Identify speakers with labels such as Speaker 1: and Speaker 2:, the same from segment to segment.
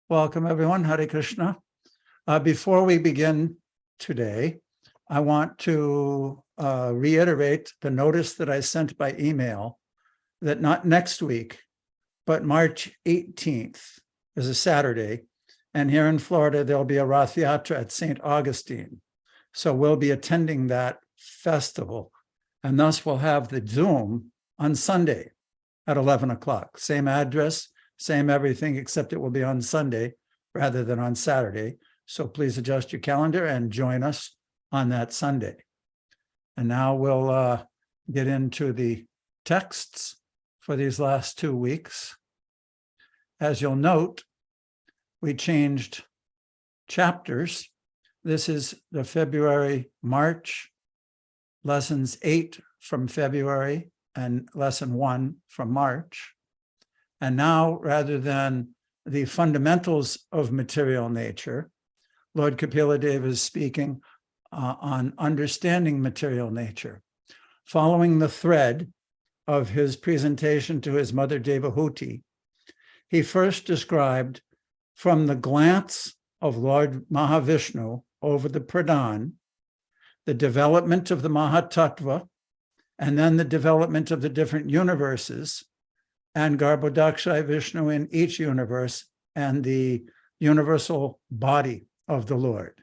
Speaker 1: Welcome, everyone. Hare Krishna. Before we begin today, I want to reiterate the notice that I sent by email that not next week, but March 18th is a Saturday. And here in Florida, there'll be a Rath Yatra at St. Augustine. So we'll be attending that festival. And thus we'll have the Zoom on Sunday at 11 o'clock. Same address, same everything, except it will be on Sunday rather than on Saturday. So please adjust your calendar and join us on that Sunday. And now we'll get into the texts for these last 2 weeks. As you'll note, we changed chapters. This is the February-March lessons 8 from February and lesson 1 from March. And now, rather than the fundamentals of material nature, Lord Kapila Deva is speaking on understanding material nature, following the thread of his presentation to his mother Devahuti. He first described from the glance of Lord Mahavishnu over the Pradhan, the development of the Mahatattva, and then the development of the different universes, and Garbhodakshaya Vishnu in each universe, and the universal body of the Lord.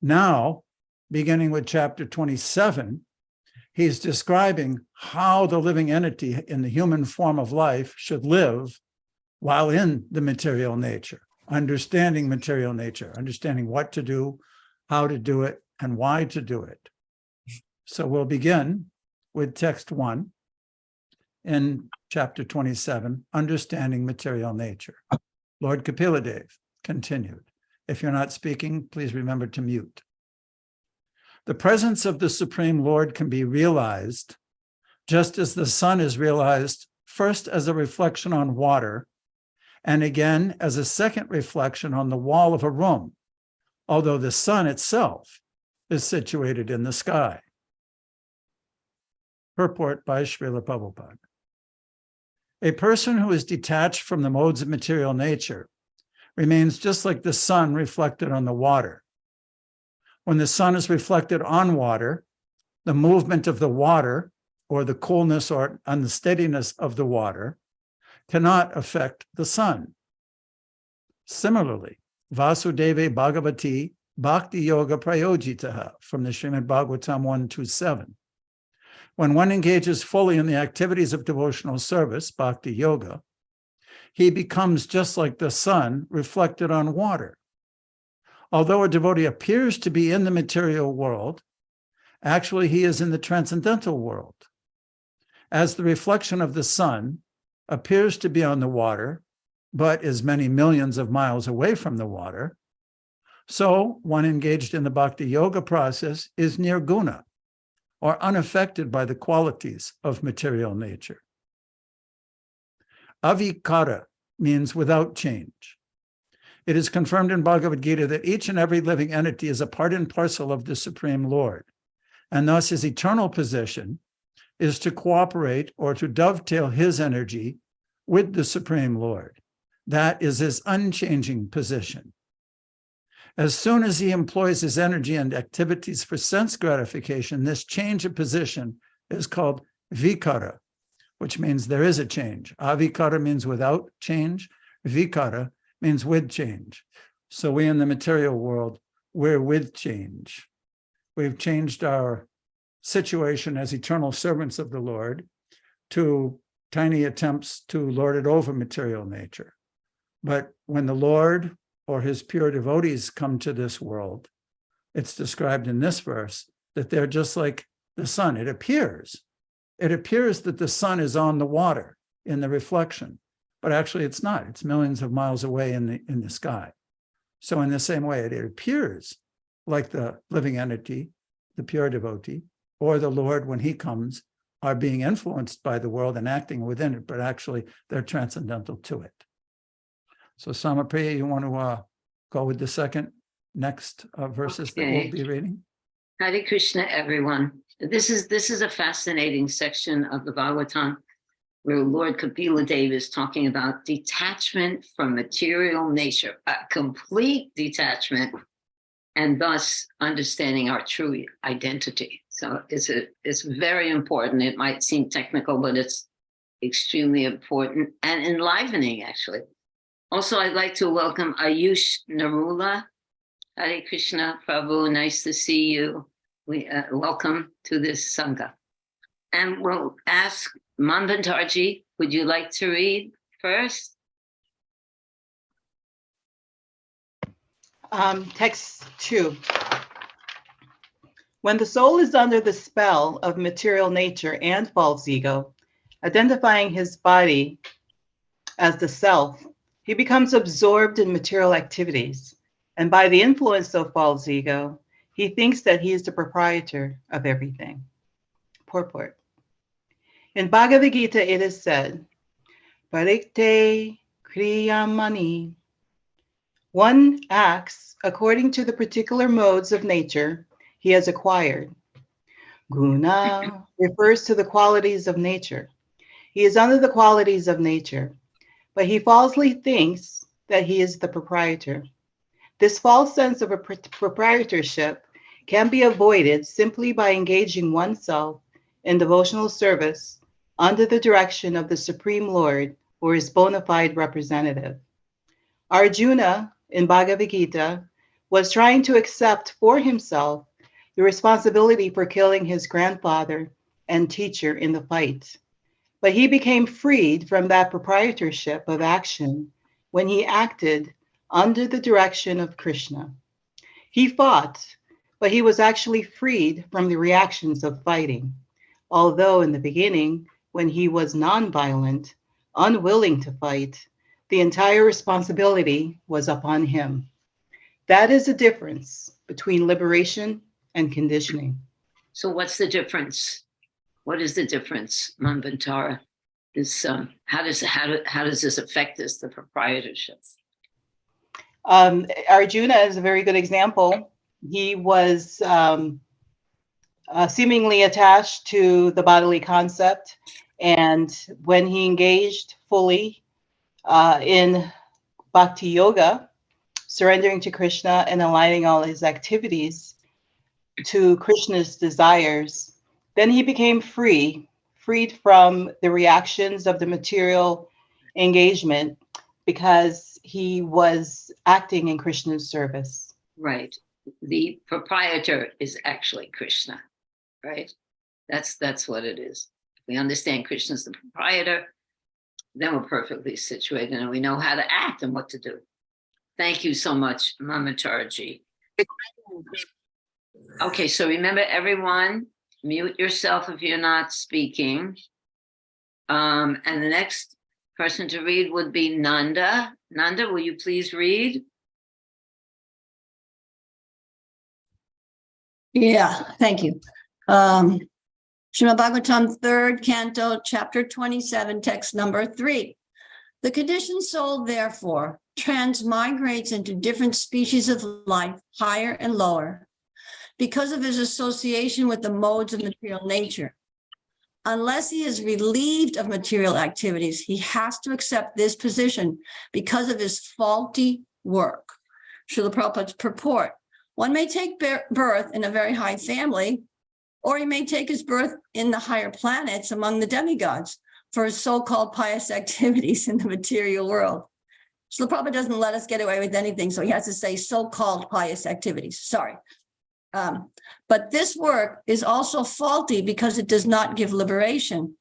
Speaker 1: Now, beginning with chapter 27, he's describing how the living entity in the human form of life should live while in the material nature, understanding material nature, understanding what to do, how to do it, and why to do it. So we'll begin with text 1 in chapter 27, understanding material nature. Lord Kapila Deva continued. If you're not speaking, please remember to mute. The presence of the Supreme Lord can be realized just as the sun is realized first as a reflection on water, and again as a second reflection on the wall of a room, although the sun itself is situated in the sky. Purport by Srila Prabhupada. A person who is detached from the modes of material nature remains just like the sun reflected on the water. When the sun is reflected on water, the movement of the water, or the coolness or unsteadiness of the water, cannot affect the sun. Similarly, Vasudeva Bhagavati Bhakti Yoga Prayojitaha from the Srimad Bhagavatam 127. When one engages fully in the activities of devotional service, bhakti yoga, he becomes just like the sun reflected on water. Although a devotee appears to be in the material world, actually he is in the transcendental world. As the reflection of the sun appears to be on the water, but is many millions of miles away from the water, so one engaged in the bhakti yoga process is nirguna, or unaffected by the qualities of material nature. Avikara means without change. It is confirmed in Bhagavad Gita that each and every living entity is a part and parcel of the Supreme Lord, and thus his eternal position is to cooperate or to dovetail his energy with the Supreme Lord. That is his unchanging position. As soon as he employs his energy and activities for sense gratification, this change of position is called vikara, which means there is a change. Avikara means without change. Vikara means with change. So we in the material world, we're with change. We've changed our situation as eternal servants of the Lord to tiny attempts to lord it over material nature. But when the Lord or his pure devotees come to this world, it's described in this verse that they're just like the sun. It appears that the sun is on the water in the reflection, but actually it's not. It's millions of miles away in the sky. So in the same way, it appears like the living entity, the pure devotee, or the Lord when he comes, are being influenced by the world and acting within it, but actually they're transcendental to it. So Samapriya, you want to go with the next verses that we'll be reading?
Speaker 2: Hare Krishna, everyone. This is a fascinating section of the Bhagavatam. where Lord Kapila Dev is talking about detachment from material nature, a complete detachment, and thus understanding our true identity. So it's very important. It might seem technical, but it's extremely important and enlivening, actually. Also, I'd like to welcome Ayush Narula. Hare Krishna, Prabhu, nice to see you. We welcome to this Sangha. And we'll ask Manvantarji, would you like to read first?
Speaker 3: Text 2. When the soul is under the spell of material nature and false ego, identifying his body as the self, he becomes absorbed in material activities. And by the influence of false ego, he thinks that he is the proprietor of everything. Purport. In Bhagavad Gita, it is said, Parikte Kriyamani. One acts according to the particular modes of nature he has acquired. Guna refers to the qualities of nature. He is under the qualities of nature, but he falsely thinks that he is the proprietor. This false sense of a proprietorship can be avoided simply by engaging oneself in devotional service under the direction of the Supreme Lord or his bona fide representative. Arjuna in Bhagavad Gita was trying to accept for himself the responsibility for killing his grandfather and teacher in the fight. But he became freed from that proprietorship of action when he acted under the direction of Krishna. He fought, but he was actually freed from the reactions of fighting. Although in the beginning, when he was nonviolent, unwilling to fight, the entire responsibility was upon him. That is the difference between liberation and conditioning.
Speaker 2: So what's the difference? What is the difference, Manvantara? How does this affect us, the proprietorship?
Speaker 3: Arjuna is a very good example. He was seemingly attached to the bodily concept, and when he engaged fully in bhakti yoga, surrendering to Krishna and aligning all his activities to Krishna's desires, then he became freed from the reactions of the material engagement because he was acting in Krishna's service.
Speaker 2: Right. The proprietor is actually Krishna, right? That's what it is. If we understand Krishna's the proprietor, then we're perfectly situated and we know how to act and what to do. Thank you so much, Mamatarji. Okay, so remember, everyone, mute yourself if you're not speaking. And the next person to read would be Nanda. Nanda, will you please read?
Speaker 4: Yeah, thank you. Srimad Bhagavatam, 3rd Canto, Chapter 27, text number 3. The conditioned soul, therefore, transmigrates into different species of life, higher and lower, because of his association with the modes of material nature. Unless he is relieved of material activities, he has to accept this position because of his faulty work. Srila Prabhupada's purport. One may take birth in a very high family, or he may take his birth in the higher planets among the demigods for his so-called pious activities in the material world. Srila Prabhupada doesn't let us get away with anything, so he has to say so-called pious activities. Sorry. But this work is also faulty because it does not give liberation.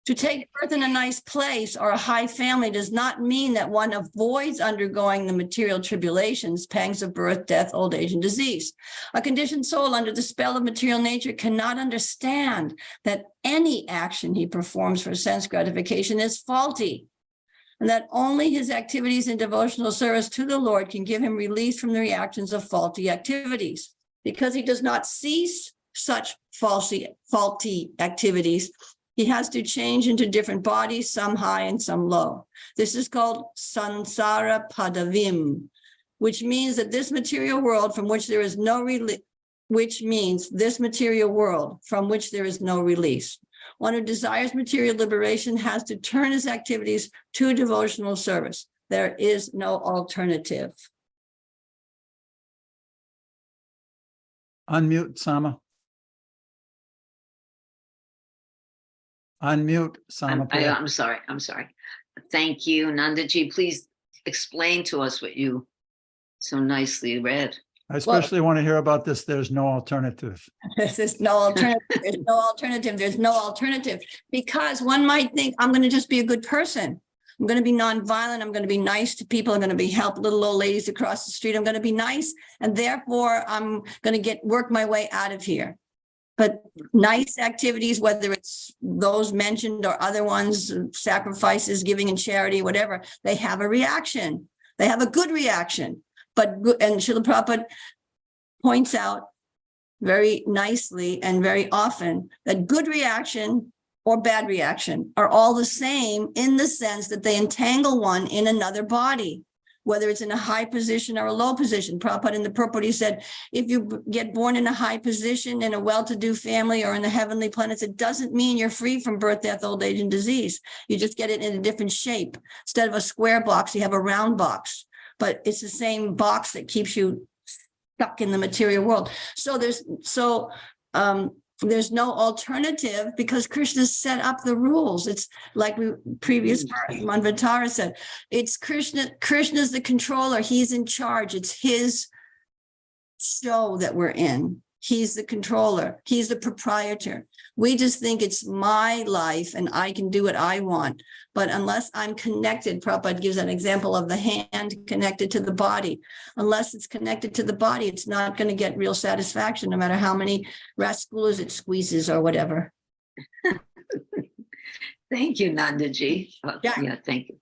Speaker 4: To take birth in a nice place or a high family does not mean that one avoids undergoing the material tribulations, pangs of birth, death, old age, and disease. A conditioned soul under the spell of material nature cannot understand that any action he performs for sense gratification is faulty, and that only his activities in devotional service to the Lord can give him release from the reactions of faulty activities. Because he does not cease such faulty activities, he has to change into different bodies, some high and some low. This is called sansara padavim, which means that this material world from which there is no release, One who desires material liberation has to turn his activities to devotional service. There is no alternative.
Speaker 1: Unmute, Sama. Unmute, Sama.
Speaker 2: I'm sorry. Thank you, Nandaji. Please explain to us what you so nicely read.
Speaker 1: I especially want to hear about this. There's no alternative.
Speaker 4: There's no alternative. There's no alternative. There's no alternative. Because one might think, I'm going to just be a good person. I'm going to be nonviolent. I'm going to be nice to people. I'm going to be help little old ladies across the street. I'm going to be nice. And therefore, I'm going to work my way out of here. But nice activities, whether it's those mentioned or other ones, sacrifices, giving in charity, whatever, they have a reaction. They have a good reaction. And Srila Prabhupada points out very nicely and very often that good reaction or bad reaction are all the same in the sense that they entangle one in another body, whether it's in a high position or a low position. Prabhupada in the purport, he said, if you get born in a high position in a well-to-do family or in the heavenly planets, it doesn't mean you're free from birth, death, old age, and disease. You just get it in a different shape. Instead of a square box, you have a round box, but it's the same box that keeps you stuck in the material world. So there's no alternative because Krishna set up the rules. It's like previous Manvatara said, it's Krishna. Krishna's the controller. He's in charge. It's his show that we're in. He's the controller. He's the proprietor. We just think it's my life and I can do what I want. But unless I'm connected, Prabhupada gives an example of the hand connected to the body. Unless it's connected to the body, it's not going to get real satisfaction, no matter how many rascals it squeezes or whatever.
Speaker 2: Thank you, Nandaji. Yeah, thank you.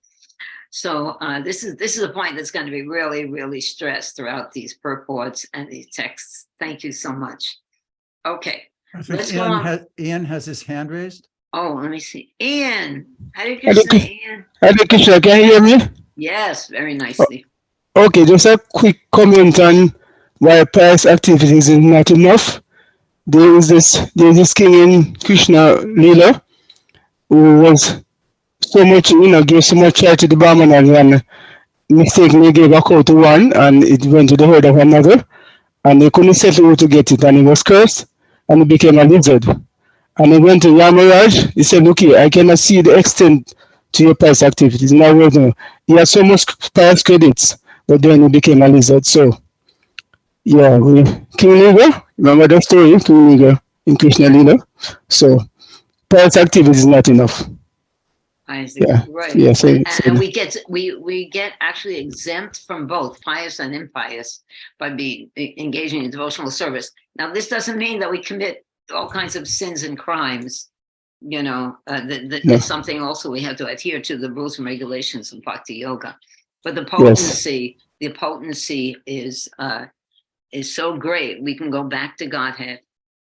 Speaker 2: So this is a point that's going to be really, really stressed throughout these purports and these texts. Thank you so much. Okay.
Speaker 1: I think Ian has his hand raised.
Speaker 2: Oh, let me see. Ian. Hare Krishna, Ian.
Speaker 5: Hare Krishna, can you hear me?
Speaker 2: Yes, very nicely.
Speaker 5: Okay, just a quick comment on why pious activities is not enough. There's this king in Krishna Leela who was so much, gave so much charity to the Brahmanas and mistakenly gave a cow to one and it went to the herd of another and they couldn't settle to get it and he was cursed and he became a lizard. And he went to Yamaraj. He said, look here, I cannot see the extent to your pious activities. Now, he had so much pious credits, but then he became a lizard. So, yeah, King Liga, remember the story, King Liga in Krishna Lila? So, pious activities is not enough.
Speaker 2: I see.
Speaker 5: Yeah.
Speaker 2: Right.
Speaker 5: Yeah,
Speaker 2: And we get actually exempt from both pious and impious by engaging in devotional service. Now, this doesn't mean that we commit all kinds of sins and crimes. That's something also we have to adhere to the rules and regulations of Bhakti Yoga. But the potency is so great. We can go back to Godhead,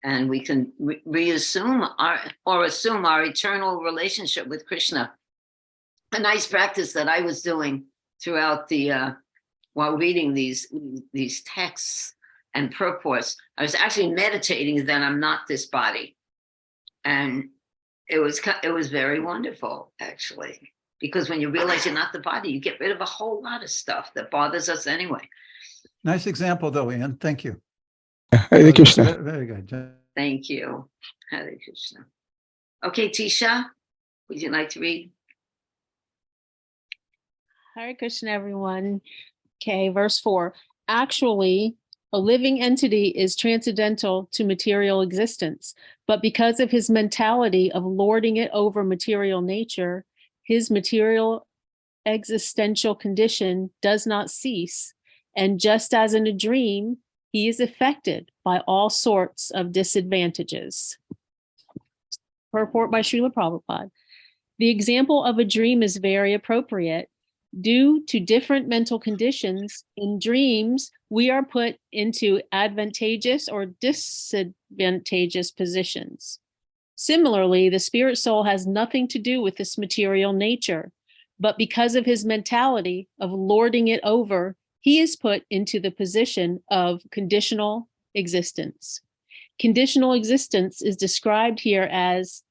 Speaker 2: and we can assume our eternal relationship with Krishna. A nice practice that I was doing throughout the while reading these texts and purports, I was actually meditating that I'm not this body, and it was very wonderful actually, because when you realize you're not the body, you get rid of a whole lot of stuff that bothers us anyway.
Speaker 1: Nice example, though, Ian. Thank you.
Speaker 5: Hare Krishna.
Speaker 1: Very good.
Speaker 2: Thank you. Hare Krishna. Okay, Tisha, would you like to read?
Speaker 6: Hare Krishna, everyone. Okay, verse 4. Actually, a living entity is transcendental to material existence, but because of his mentality of lording it over material nature, his material existential condition does not cease. And just as in a dream, he is affected by all sorts of disadvantages. Purport by Srila Prabhupada. The example of a dream is very appropriate. Due to different mental conditions, in dreams, we are put into advantageous or disadvantageous positions. Similarly, the spirit soul has nothing to do with this material nature, but because of his mentality of lording it over, he is put into the position of conditional existence. Conditional existence is described here as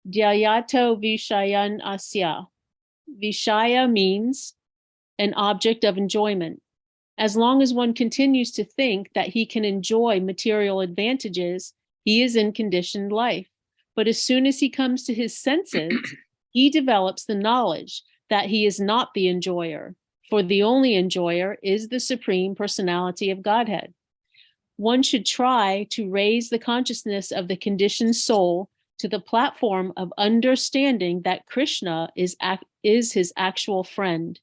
Speaker 6: Dhyayato vishayan asya. Vishaya means an object of enjoyment. As long as one continues to think that he can enjoy material advantages, he is in conditioned life. But as soon as he comes to his senses, he develops the knowledge that he is not the enjoyer, for the only enjoyer is the Supreme Personality of Godhead. One should try to raise the consciousness of the conditioned soul to the platform of understanding that Krishna is his actual friend.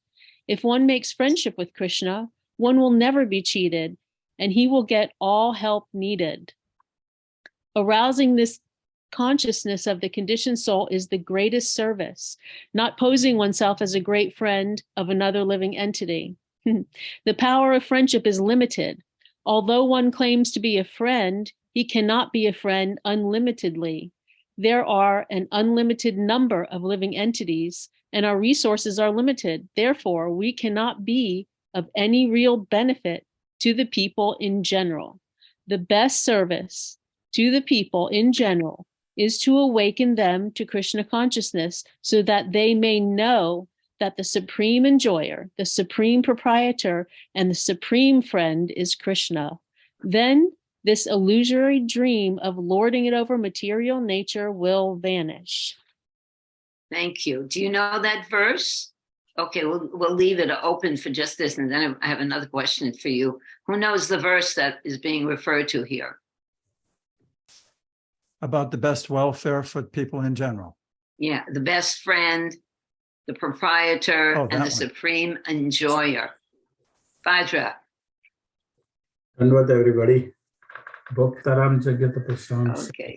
Speaker 6: If one makes friendship with Krishna, one will never be cheated, and he will get all help needed. Arousing this consciousness of the conditioned soul is the greatest service, not posing oneself as a great friend of another living entity. The power of friendship is limited. Although one claims to be a friend, he cannot be a friend unlimitedly. There are an unlimited number of living entities, and our resources are limited. Therefore, we cannot be of any real benefit to the people in general. The best service to the people in general is to awaken them to Krishna consciousness so that they may know that the supreme enjoyer, the supreme proprietor, and the supreme friend is Krishna. Then this illusory dream of lording it over material nature will vanish.
Speaker 2: Thank you. Do you know that verse? Okay, we'll leave it open for just this, and then I have another question for you. Who knows the verse that is being referred to here?
Speaker 1: About the best welfare for people in general.
Speaker 2: Yeah, the best friend, the proprietor,
Speaker 1: Oh,
Speaker 2: and
Speaker 1: that
Speaker 2: the
Speaker 1: one.
Speaker 2: supreme enjoyer. Vajra.
Speaker 7: Dhanwad everybody. Bhaktaram Jagatapasam
Speaker 2: Okay,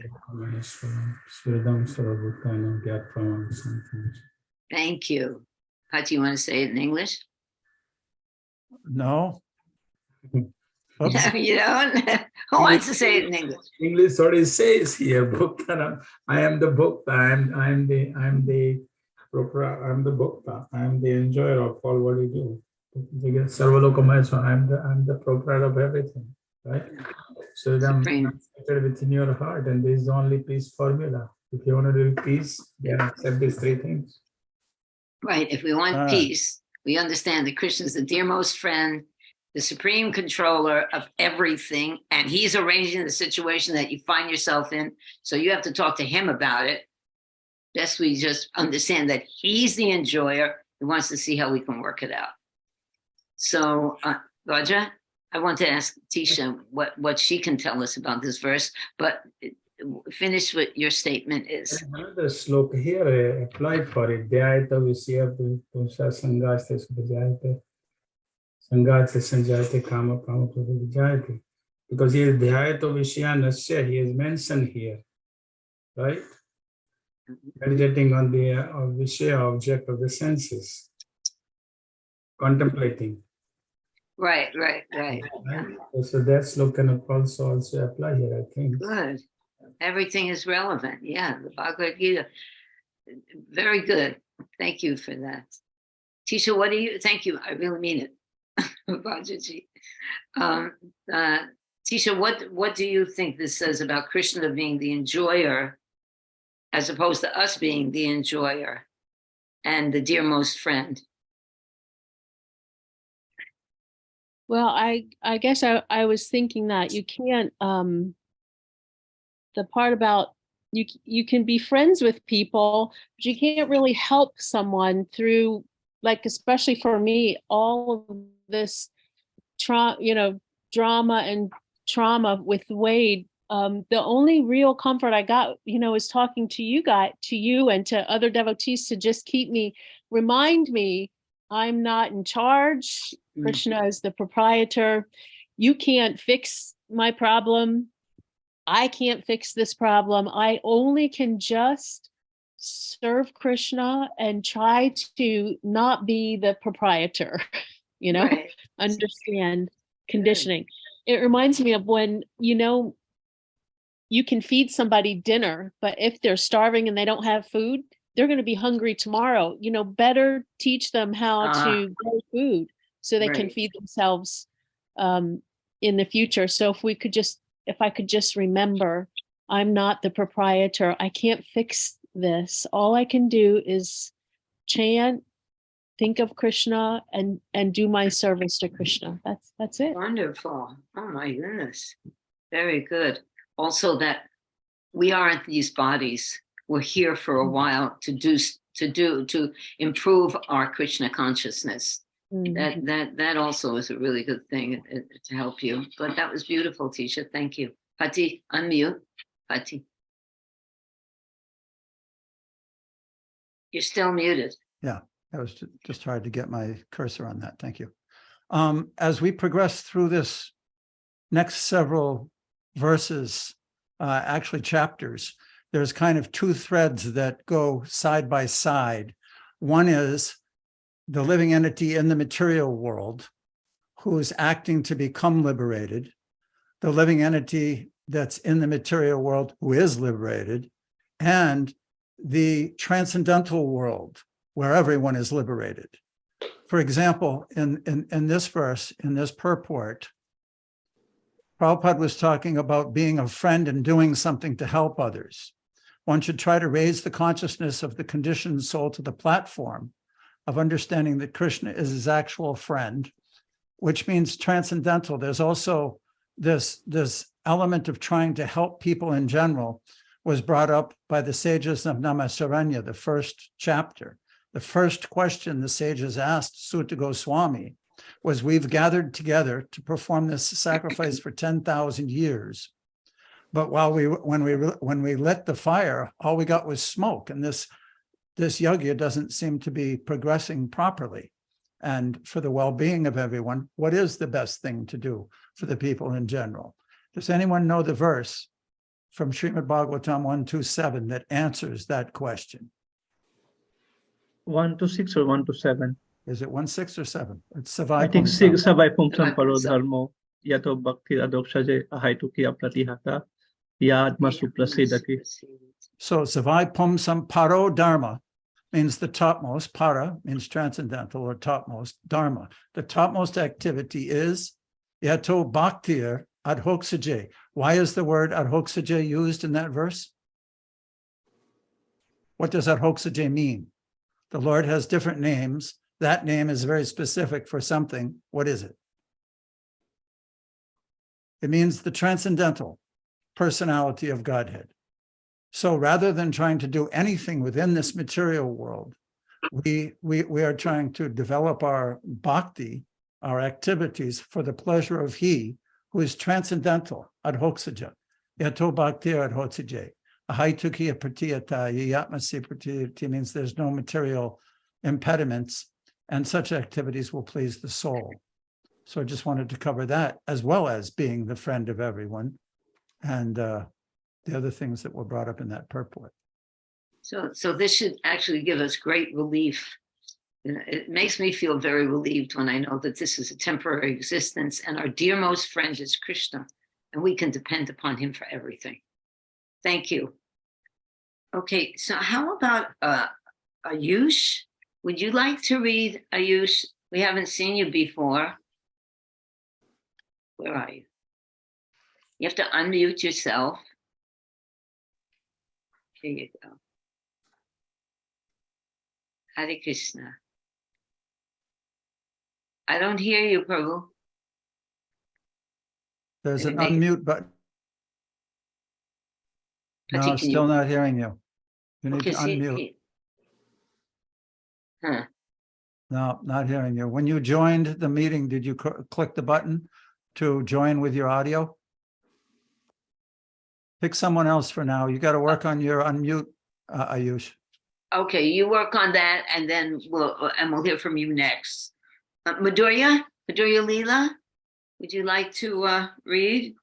Speaker 7: Sridham Sarvabhutanam Gyatpramam Santam.
Speaker 2: thank you. How do you want to say it in English?
Speaker 1: No? Oops.
Speaker 2: You don't? Who wants to say it in English?
Speaker 7: English what it says here, Bhaktaram. I am the Bhakta, I'm the Bhakta, I am the enjoyer of all what you do. Sarvalokamaya, I'm the proprietor of everything, right? So I'm
Speaker 2: Supreme.
Speaker 7: within your heart, and this is the only peace formula. If you want to do peace, then accept these three things.
Speaker 2: Right, if we want
Speaker 1: Ah.
Speaker 2: peace, we understand that Krishna is the dearmost friend, the supreme controller of everything, and he's arranging the situation that you find yourself in. So you have to talk to him about it. Best we just understand that he's the enjoyer who wants to see how we can work it out. So, Raja, I want to ask Tisha what she can tell us about this verse, but finish what your statement is.
Speaker 7: Another sloka here applied for it. Dhyayata Vishya Pusha Sangaste Sudhyayate Sangatse Sanjayate Kama Kama Pradhyayate. Because he is Dhyayata Vishya Nasya, he is mentioned here, right? Meditating on the Vishya object of the senses, contemplating.
Speaker 2: Right.
Speaker 7: Right? So that sloka can also apply here, I think.
Speaker 2: Good. Everything is relevant. Yeah, the Bhagavad Gita. Very good. Thank you for that. Tisha, what do you, thank you. I really mean it. Bhajaji. Tisha, what do you think this says about Krishna being the enjoyer as opposed to us being the enjoyer and the dearmost friend?
Speaker 6: Well, I guess I was thinking that you can't, the part about you can be friends with people, but you can't really help someone through, like, especially for me, all of this drama and trauma with Wade. The only real comfort I got, is talking to you and to other devotees to just remind me I'm not in charge. Krishna is the proprietor. You can't fix my problem. I can't fix this problem. I only can just serve Krishna and try to not be the proprietor,
Speaker 2: Right.
Speaker 6: Understand conditioning. It reminds me of when, you can feed somebody dinner, but if they're starving and they don't have food, they're going to be hungry tomorrow. Better teach them how to grow food so they can
Speaker 2: Right.
Speaker 6: feed themselves in the future. So if I could just remember, I'm not the proprietor. I can't fix this. All I can do is chant, think of Krishna, and do my service to Krishna. That's it.
Speaker 2: Wonderful. Oh my goodness. Very good. Also that we aren't these bodies. We're here for a while to improve our Krishna consciousness. That also is a really good thing to help you. But that was beautiful, Tisha. Thank you. Pati, unmute. Pati. You're still muted.
Speaker 1: Yeah, I was just trying to get my cursor on that. Thank you. As we progress through this next several verses, actually chapters, there's kind of two threads that go side by side. One is the living entity in the material world who is acting to become liberated, the living entity that's in the material world who is liberated, and the transcendental world where everyone is liberated. For example, in this verse, in this purport, Prabhupada was talking about being a friend and doing something to help others. One should try to raise the consciousness of the conditioned soul to the platform of understanding that Krishna is his actual friend, which means transcendental. There's also this element of trying to help people in general was brought up by the sages of Namasaranya, the first chapter. The first question the sages asked Sutta Goswami was, we've gathered together to perform this sacrifice for 10,000 years. But when we lit the fire, all we got was smoke, and this yajna doesn't seem to be progressing properly. And for the well-being of everyone, what is the best thing to do for the people in general? Does anyone know the verse from Srimad Bhagavatam 127 that answers that question?
Speaker 8: 1-6 or 1-7?
Speaker 1: Is it 1-6 or 7? It's Savai
Speaker 8: I think
Speaker 1: Pumsam.
Speaker 8: 6 Savai Pumsam
Speaker 2: Savai
Speaker 8: Paro
Speaker 2: Pumsam.
Speaker 8: Dharmo Yato Bhakti Adokshaje Ahaitu Kiya Pratihata Yadma Suprasidati.
Speaker 1: So Savai Pumsam Paro Dharma means the topmost. Para means transcendental or topmost. Dharma, the topmost activity is Yato Bhaktir Adhoksaje. Why is the word Adhoksaje used in that verse? What does Adhoksaje mean? The Lord has different names. That name is very specific for something. What is it? It means the transcendental personality of Godhead. So rather than trying to do anything within this material world, we are trying to develop our bhakti, our activities for the pleasure of He who is transcendental, adhoksaja, yato bhakti adhoksaja, ahaitukiya pratiyata, yatmasi pratiyati means there's no material impediments, and such activities will please the soul. So I just wanted to cover that, as well as being the friend of everyone, and the other things that were brought up in that purport.
Speaker 2: So this should actually give us great relief. It makes me feel very relieved when I know that this is a temporary existence and our dearmost friend is Krishna, and we can depend upon him for everything. Thank you. Okay, so how about Ayush? Would you like to read, Ayush? We haven't seen you before. Where are you? You have to unmute yourself. Here you go. Hare Krishna. I don't hear you, Prabhu.
Speaker 1: There's an
Speaker 2: Maybe-
Speaker 1: unmute button.
Speaker 2: Pati,
Speaker 1: No,
Speaker 2: can
Speaker 1: still
Speaker 2: you-
Speaker 1: not hearing you. You need
Speaker 2: Okay,
Speaker 1: to
Speaker 2: see-
Speaker 1: unmute.
Speaker 2: Huh.
Speaker 1: No, not hearing you. When you joined the meeting, did you click the button to join with your audio? Pick someone else for now. You got to work on your unmute, Ayush.
Speaker 2: Okay, you work on that, and then we'll hear from you next. Madhurya Leela, would you like to read?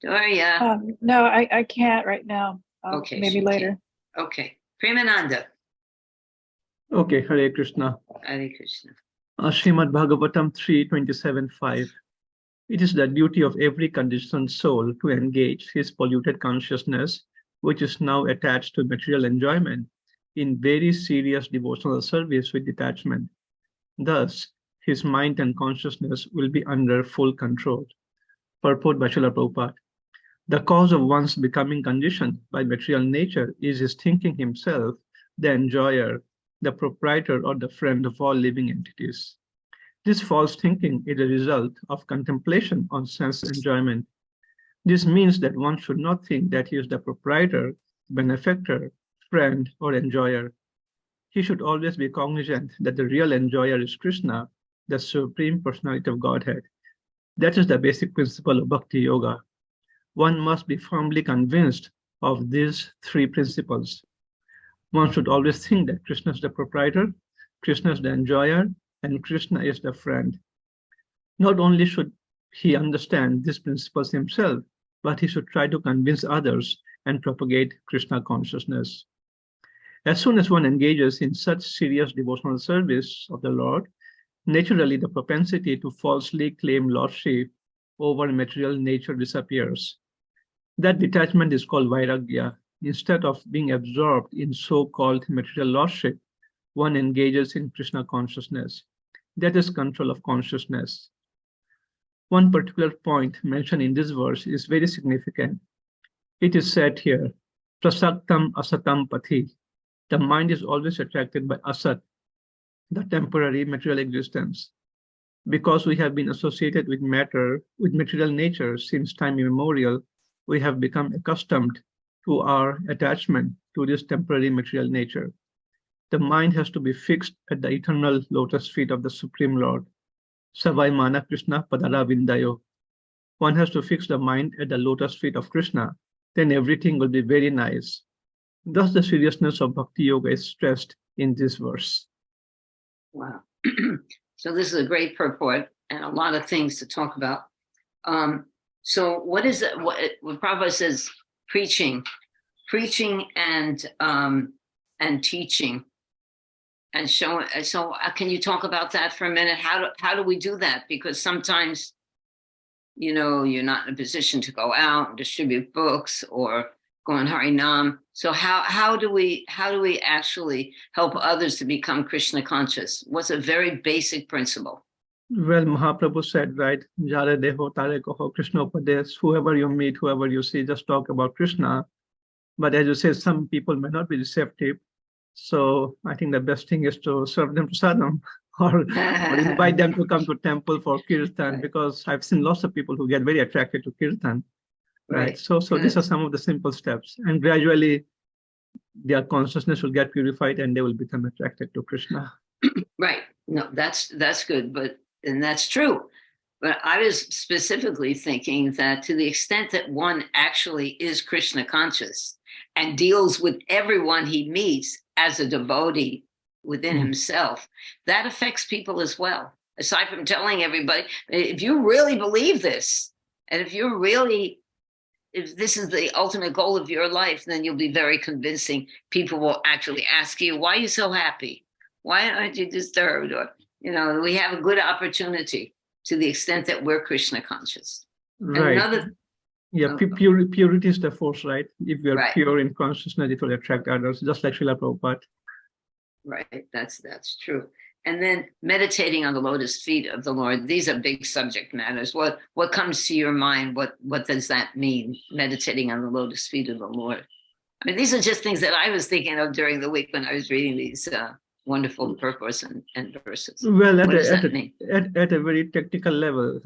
Speaker 2: Madhurya.
Speaker 9: No, I can't right now.
Speaker 2: Okay,
Speaker 9: Maybe
Speaker 2: she
Speaker 9: later.
Speaker 2: Okay, Premananda.
Speaker 8: Okay, Hare Krishna.
Speaker 2: Hare Krishna.
Speaker 8: Srimad Bhagavatam 3:27-5. It is the duty of every conditioned soul to engage his polluted consciousness, which is now attached to material enjoyment, in very serious devotional service with detachment. Thus, his mind and consciousness will be under full control. Purport by Srila Prabhupada. The cause of one's becoming conditioned by material nature is his thinking himself the enjoyer, the proprietor, or the friend of all living entities. This false thinking is a result of contemplation on sense enjoyment. This means that one should not think that he is the proprietor, benefactor, friend, or enjoyer. He should always be cognizant that the real enjoyer is Krishna, the Supreme Personality of Godhead. That is the basic principle of Bhakti Yoga. One must be firmly convinced of these three principles. One should always think that Krishna is the proprietor, Krishna is the enjoyer, and Krishna is the friend. Not only should he understand these principles himself, but he should try to convince others and propagate Krishna consciousness. As soon as one engages in such serious devotional service of the Lord, naturally the propensity to falsely claim lordship over material nature disappears. That detachment is called vairagya. Instead of being absorbed in so-called material lordship, one engages in Krishna consciousness. That is control of consciousness. One particular point mentioned in this verse is very significant. It is said here, prasaktam asatam pathi. The mind is always attracted by asat, the temporary material existence. Because we have been associated with matter, with material nature since time immemorial, we have become accustomed to our attachment to this temporary material nature. The mind has to be fixed at the eternal lotus feet of the Supreme Lord. Savai Mana Krishna Padara Vindayo. One has to fix the mind at the lotus feet of Krishna, then everything will be very nice. Thus the seriousness of Bhakti Yoga is stressed in this verse.
Speaker 2: Wow. So this is a great purport and a lot of things to talk about. So what is it? What Prabhupada says? Preaching and teaching and showing. So can you talk about that for a minute? How do we do that? Because sometimes, you're not in a position to go out and distribute books or go on Harinam. So how do we actually help others to become Krishna conscious? What's a very basic principle?
Speaker 8: Well, Mahaprabhu said, right, Jare deho tare koho Krishna upadesh, whoever you meet, whoever you see, just talk about Krishna. But as you say, some people may not be receptive. So I think the best thing is to serve them prasadam or invite them to come to temple for kirtan, because I've seen lots of people who get very attracted to kirtan. Right. So these are some of the simple steps, and gradually their consciousness will get purified and they will become attracted to Krishna.
Speaker 2: Right. No, that's good, and that's true. But I was specifically thinking that to the extent that one actually is Krishna conscious and deals with everyone he meets as a devotee within himself, that affects people as well. Aside from telling everybody, if you really believe this, and if this is the ultimate goal of your life, then you'll be very convincing. People will actually ask you, why are you so happy? Why aren't you disturbed? Or, we have a good opportunity to the extent that we're Krishna conscious.
Speaker 8: Right. Purity is the force, right? If we are pure in consciousness, it will attract others, just like Srila Prabhupada.
Speaker 2: Right, that's true. And then meditating on the lotus feet of the Lord. These are big subject matters. What comes to your mind? What does that mean? Meditating on the lotus feet of the Lord. I mean, these are just things that I was thinking of during the week when I was reading these wonderful purports and verses.
Speaker 8: Well,
Speaker 2: what does that mean?
Speaker 8: At a very technical level,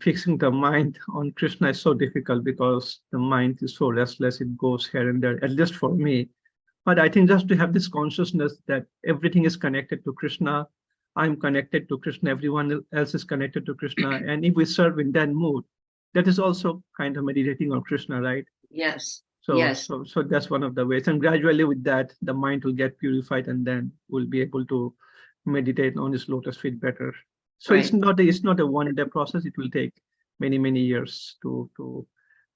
Speaker 8: fixing the mind on Krishna is so difficult because the mind is so restless. It goes here and there, at least for me. But I think just to have this consciousness that everything is connected to Krishna, I'm connected to Krishna, everyone else is connected to Krishna. And if we serve in that mood, that is also kind of meditating on Krishna, right?
Speaker 2: Yes.
Speaker 8: So,
Speaker 2: yes.
Speaker 8: So that's one of the ways. And gradually with that, the mind will get purified and then we'll be able to meditate on his lotus feet better. So it's not a one-day process. It will take many, many years to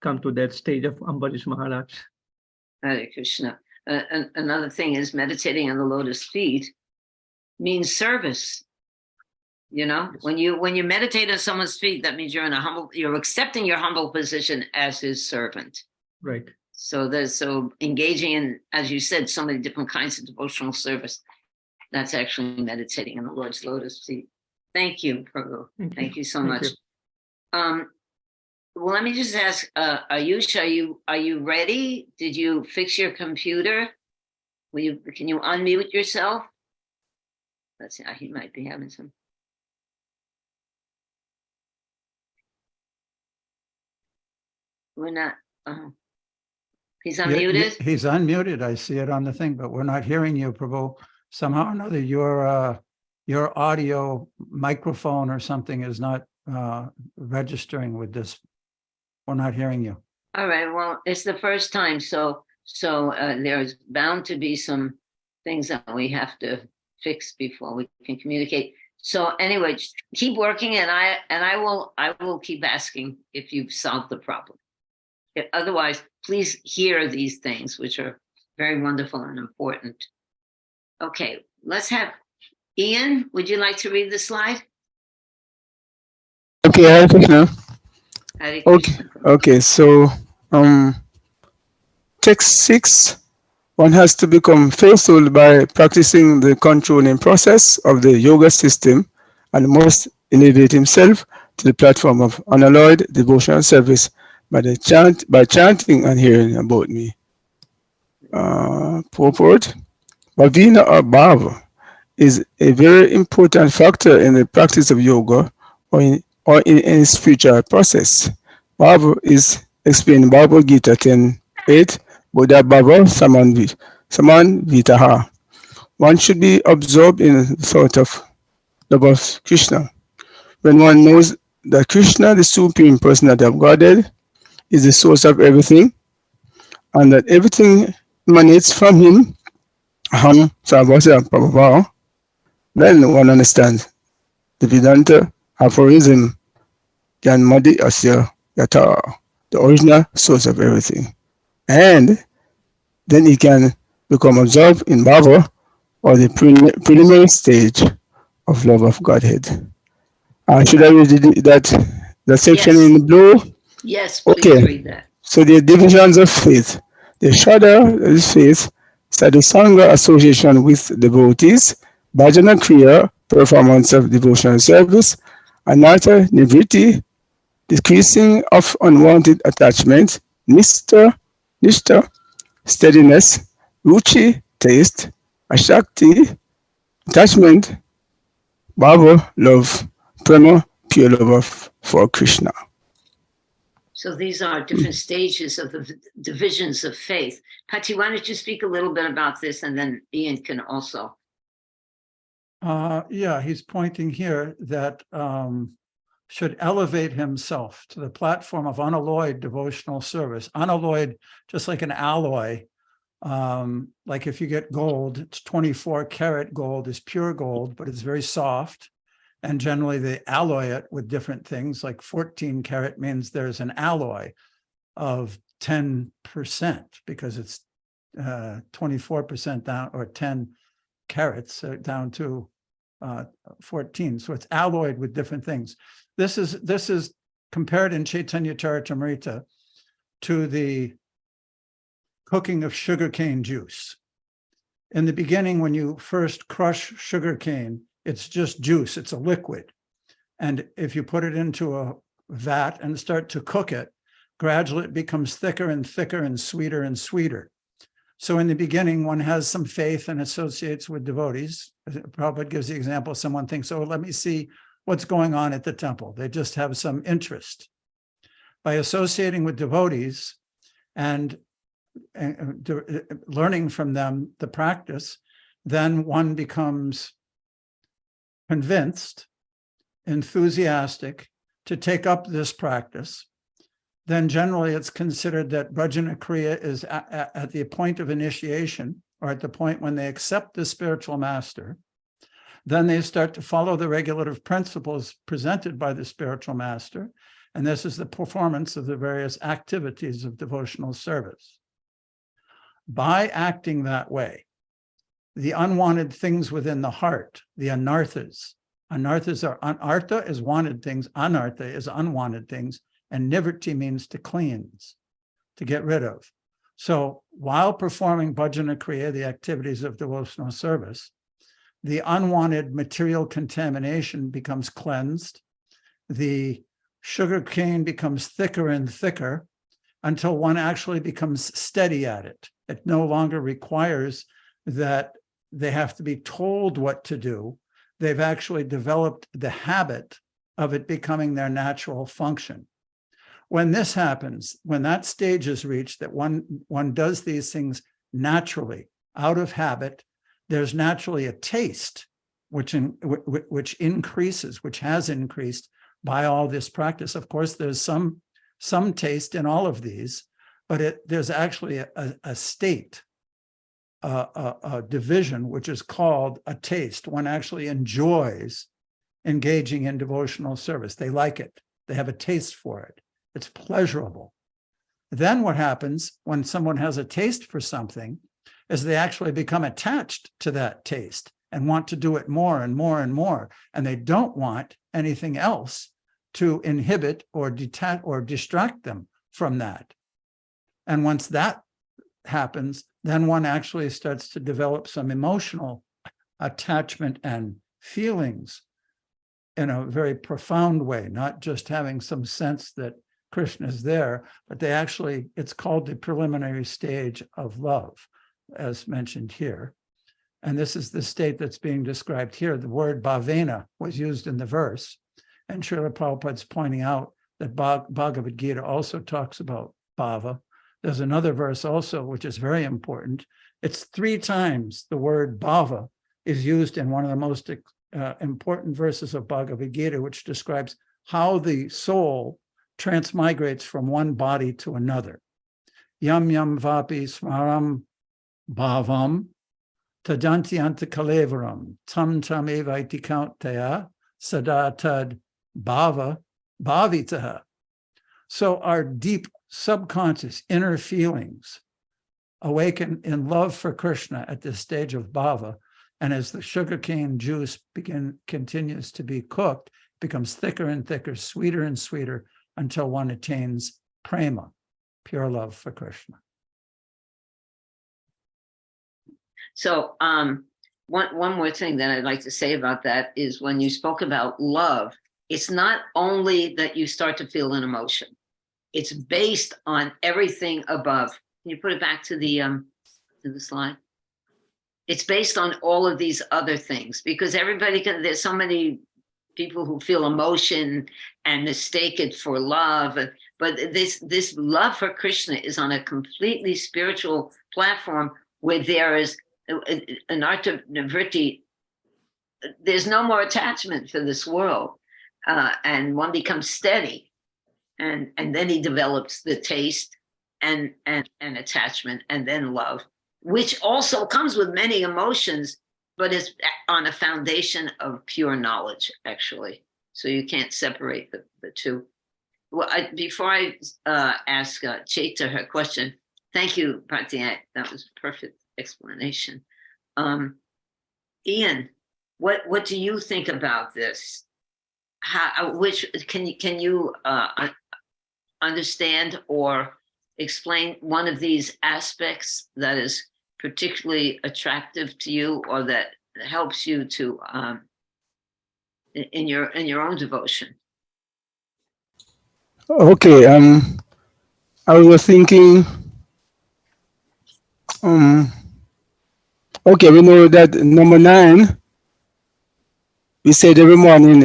Speaker 8: come to that stage of Ambarish Maharaj.
Speaker 2: Hare Krishna. Another thing is meditating on the lotus feet means service. Yes. When you meditate on someone's feet, that means you're accepting your humble position as his servant.
Speaker 8: Right.
Speaker 2: So engaging in, as you said, so many different kinds of devotional service. That's actually meditating on the Lord's lotus feet. Thank you, Prabhu. Thank you so much. well, let me just ask, Ayush, are you ready? Did you fix your computer? Can you unmute yourself? Let's see, he might be having some. We're not, he's
Speaker 1: Yeah,
Speaker 2: unmuted?
Speaker 1: He's unmuted. I see it on the thing, but we're not hearing you, Prabhu. Somehow or another, your audio microphone or something is not registering with this. We're not hearing you.
Speaker 2: All right, well, it's the first time, so there's bound to be some things that we have to fix before we can communicate. So anyway, just keep working, and I will keep asking if you've solved the problem. Otherwise, please hear these things, which are very wonderful and important. Okay, let's have Ian. Would you like to read the slide?
Speaker 5: Okay, Hare Krishna.
Speaker 2: Hare
Speaker 5: Okay,
Speaker 2: Krishna.
Speaker 5: okay. So, text 6. One has to become faithful by practicing the controlling process of the yoga system, and must elevate himself to the platform of unalloyed devotional service by chanting and hearing about me. Purport: Bhavina or Bhava is a very important factor in the practice of yoga or in any spiritual process. Bhava is explained in Bhagavad Gita 10:8. Buddha Bhava Saman Vitaha. One should be absorbed in the thought of love of Krishna. When one knows that Krishna, the Supreme Personality of Godhead, is the source of everything, and that everything emanates from him, Aham Sarvasya Prabhava, then one understands the Vedanta aphorism, Janmadi Asya Yata, the original source of everything. And then he can become absorbed in Bhava, or the preliminary stage of love of Godhead. Should I read that section
Speaker 2: Yes.
Speaker 5: in blue?
Speaker 2: Yes, please
Speaker 5: Okay.
Speaker 2: read that.
Speaker 5: So the divisions of faith. The Shraddha is faith, Sadhusanga association with devotees, Bhajana Kriya, performance of devotional service, Anartha Nivritti, decreasing of unwanted attachment, Nishta, steadiness, Ruchi, taste, Ashakti, attachment, Bhava, love, Prema, pure love for Krishna.
Speaker 2: So these are different stages of the divisions of faith. Patti, why don't you speak a little bit about this, and then Ian can also.
Speaker 1: Yeah, he's pointing here that should elevate himself to the platform of unalloyed devotional service. Unalloyed, just like an alloy. Like if you get gold, it's 24 karat gold is pure gold, but it's very soft. And generally they alloy it with different things, like 14 karat means there's an alloy of 10% because it's 24% down, or 10 carats down to 14. So it's alloyed with different things. This is compared in Chaitanya Charitamrita to the cooking of sugarcane juice. In the beginning, when you first crush sugarcane, it's just juice, it's a liquid. And if you put it into a vat and start to cook it, gradually it becomes thicker and thicker and sweeter and sweeter. So in the beginning, one has some faith and associates with devotees. Prabhupada gives the example, someone thinks, oh, let me see what's going on at the temple. They just have some interest. By associating with devotees and learning from them the practice, then one becomes convinced, enthusiastic to take up this practice. Then generally it's considered that Bhajana Kriya is at the point of initiation, or at the point when they accept the spiritual master. Then they start to follow the regulative principles presented by the spiritual master. And this is the performance of the various activities of devotional service. By acting that way, the unwanted things within the heart, the anarthas are, artha is wanted things, anartha is unwanted things, and nivritti means to cleanse, to get rid of. So while performing bhajana kriya, the activities of devotional service, the unwanted material contamination becomes cleansed, the sugar cane becomes thicker and thicker until one actually becomes steady at it. It no longer requires that they have to be told what to do. They've actually developed the habit of it becoming their natural function. When this happens, when that stage is reached, that one does these things naturally, out of habit, there's naturally a taste which increases, which has increased by all this practice. Of course, there's some taste in all of these, but there's actually a state, a division, which is called a taste. One actually enjoys engaging in devotional service. They like it. They have a taste for it. It's pleasurable. Then what happens when someone has a taste for something is they actually become attached to that taste and want to do it more and more and more. And they don't want anything else to inhibit or detach or distract them from that. And once that happens, then one actually starts to develop some emotional attachment and feelings in a very profound way, not just having some sense that Krishna is there, but they actually, it's called the preliminary stage of love, as mentioned here. And this is the state that's being described here. The word bhavena was used in the verse. And Srila Prabhupada's pointing out that Bhagavad Gita also talks about bhava. There's another verse also, which is very important. It's 3 times the word bhava is used in one of the most important verses of Bhagavad Gita, which describes how the soul transmigrates from one body to another. Yam yam vapi smaram bhavam tadanti anta kalevaram tam tam evaiti kauntaya sada tad bhava bhavitaha. So our deep subconscious inner feelings awaken in love for Krishna at this stage of bhava. And as the sugarcane juice continues to be cooked, it becomes thicker and thicker, sweeter and sweeter, until one attains prema, pure love for Krishna.
Speaker 2: So one more thing that I'd like to say about that is when you spoke about love, it's not only that you start to feel an emotion. It's based on everything above. Can you put it back to the slide? It's based on all of these other things, because there's so many people who feel emotion and mistake it for love. But this love for Krishna is on a completely spiritual platform where there is an arta nivritti. There's no more attachment for this world, and one becomes steady, and then he develops the taste and attachment, and then love, which also comes with many emotions, but it's on a foundation of pure knowledge, actually. So you can't separate the two. Well, before I ask Chaita her question, thank you, Prati. That was a perfect explanation. Ian, what do you think about this? Can you understand or explain one of these aspects that is particularly attractive to you, or that helps you to in your own devotion?
Speaker 5: Okay, I was thinking, okay, we know that number 9, we said every morning,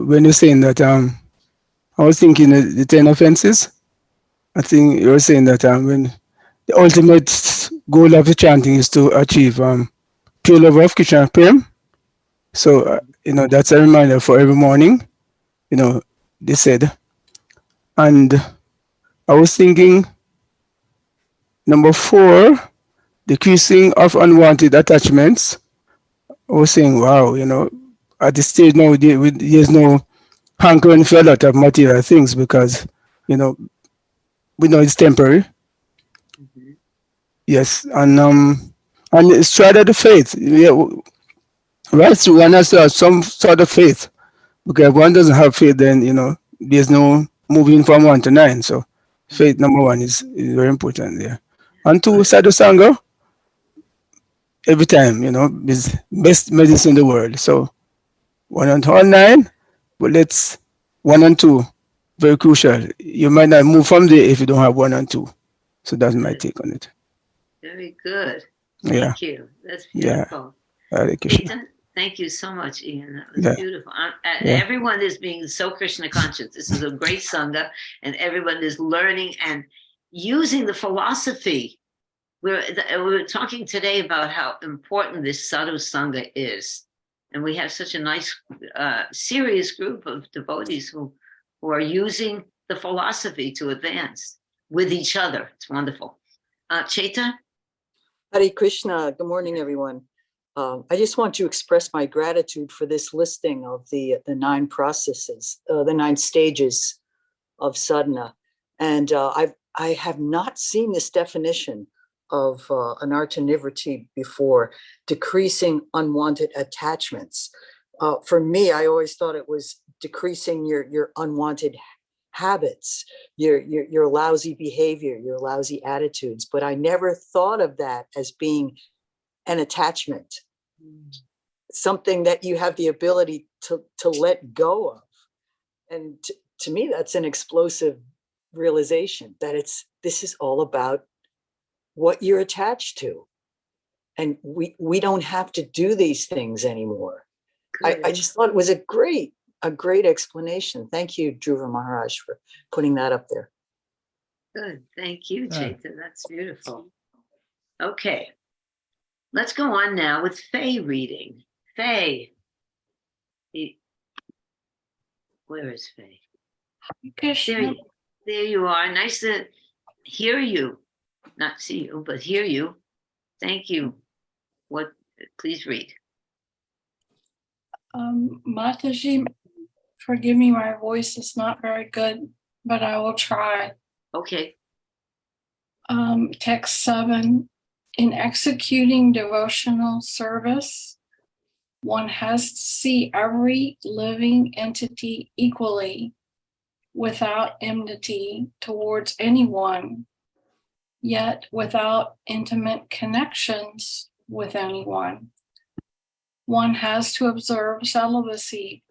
Speaker 5: when you're saying that, I was thinking the 10 offenses. I think you were saying that when the ultimate goal of the chanting is to achieve pure love of Krishna Prem. So, that's a reminder for every morning, they said. And I was thinking, number 4, decreasing of unwanted attachments. I was saying, wow, at this stage now, there's no hankering for a lot of material things, because, we know it's temporary.
Speaker 2: Mm-hmm.
Speaker 5: Yes, and stride of the faith. Yeah, right. So one has to have some sort of faith, because if one doesn't have faith, then there's no moving from 1 to 9. So faith, number 1, is very important there. And 2, sadhu sangha. Every time, is best medicine in the world. So 1 and all 9, but let's 1 and 2 very crucial. You might not move from there if you don't have 1 and 2. So that's my take on it.
Speaker 2: Very good.
Speaker 5: Yeah.
Speaker 2: Thank you. That's
Speaker 5: Yeah.
Speaker 2: beautiful.
Speaker 5: Hare Krishna.
Speaker 2: Ethan, thank you so much, Ian. That was
Speaker 5: Yeah.
Speaker 2: beautiful.
Speaker 5: Yeah.
Speaker 2: Everyone is being so Krishna conscious. This is a great Sangha, and everyone is learning and using the philosophy. We're talking today about how important this Sadhu Sangha is. And we have such a nice, serious group of devotees who are using the philosophy to advance with each other. It's wonderful. Chaita?
Speaker 10: Hare Krishna. Good morning, everyone. I just want to express my gratitude for this listing of the 9 processes, the 9 stages of sadhana. And I have not seen this definition of anartha-nivriti before, decreasing unwanted attachments. For me, I always thought it was decreasing your unwanted habits, your lousy behavior, your lousy attitudes. But I never thought of that as being an attachment, something that you have the ability to let go of. And to me, that's an explosive realization that this is all about what you're attached to. And we don't have to do these things anymore. I just thought it was a great explanation. Thank you, Dhruva Maharaj, for putting that up there.
Speaker 2: Good. Thank you, Chaita. That's beautiful. Okay. Let's go on now with Faye reading. Faye. Where is Faye? There you are. Nice to hear you. Not see you, but hear you. Thank you. Please read.
Speaker 9: Mataji, forgive me, my voice is not very good, but I will try.
Speaker 2: Okay.
Speaker 9: Text 7. In executing devotional service, one has to see every living entity equally, without enmity towards anyone, yet without intimate connections with anyone. One has to observe celibacy,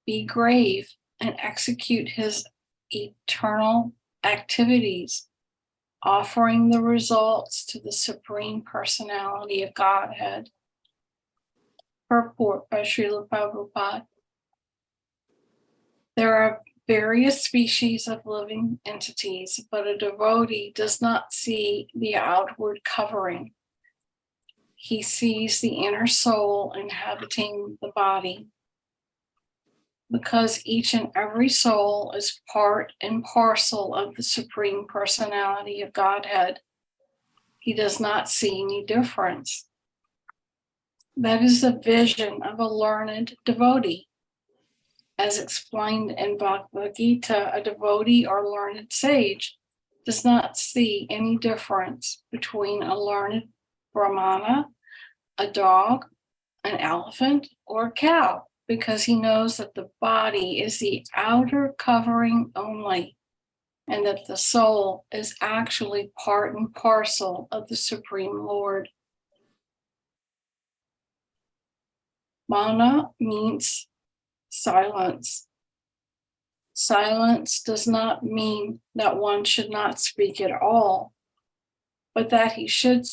Speaker 9: be grave, and execute his eternal activities, offering the results to the Supreme Personality of Godhead. Purport by Srila Prabhupada. There are various species of living entities, but a devotee does not see the outward covering. He sees the inner soul inhabiting the body. Because each and every soul is part and parcel of the Supreme Personality of Godhead, he does not see any difference. That is the vision of a learned devotee. As explained in Bhagavad Gita, a devotee or learned sage does not see any difference between a learned brahmana, a dog, an elephant, or a cow, because he knows that the body is the outer covering only, and that the soul is actually part and parcel of the Supreme Lord. Mauna means silence. Silence does not mean that one should not speak at all, but that he should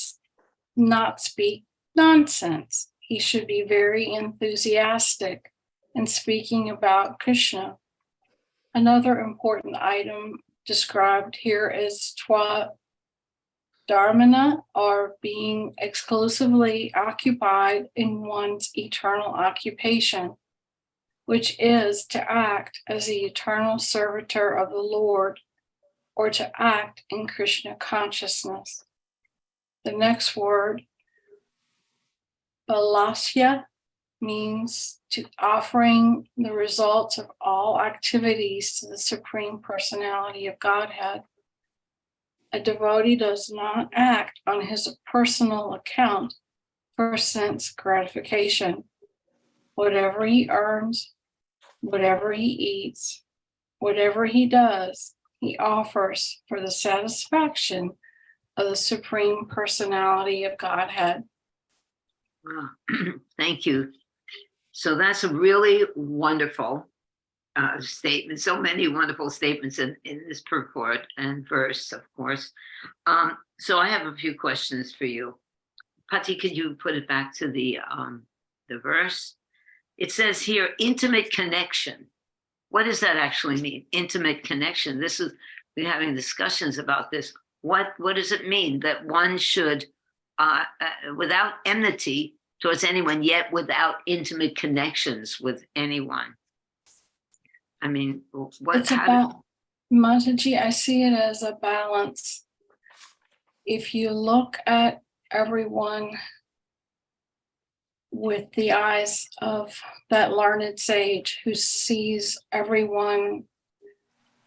Speaker 9: not speak nonsense. He should be very enthusiastic in speaking about Krishna. Another important item described here is dharmana, or being exclusively occupied in one's eternal occupation, which is to act as the eternal servitor of the Lord, or to act in Krishna consciousness. The next word, Balasya, means to offering the results of all activities to the Supreme Personality of Godhead. A devotee does not act on his personal account for sense gratification. Whatever he earns, whatever he eats, whatever he does, he offers for the satisfaction of the Supreme Personality of Godhead.
Speaker 2: Wow. Thank you. So that's really wonderful. statement, so many wonderful statements in this purport and verse, of course. So I have a few questions for you. Patti, could you put it back to the verse? It says here, intimate connection. What does that actually mean? Intimate connection. We're having discussions about this. What does it mean that one should, without enmity towards anyone, yet without intimate connections with anyone? I mean,
Speaker 9: It's about, Mataji, I see it as a balance. If you look at everyone with the eyes of that learned sage who sees everyone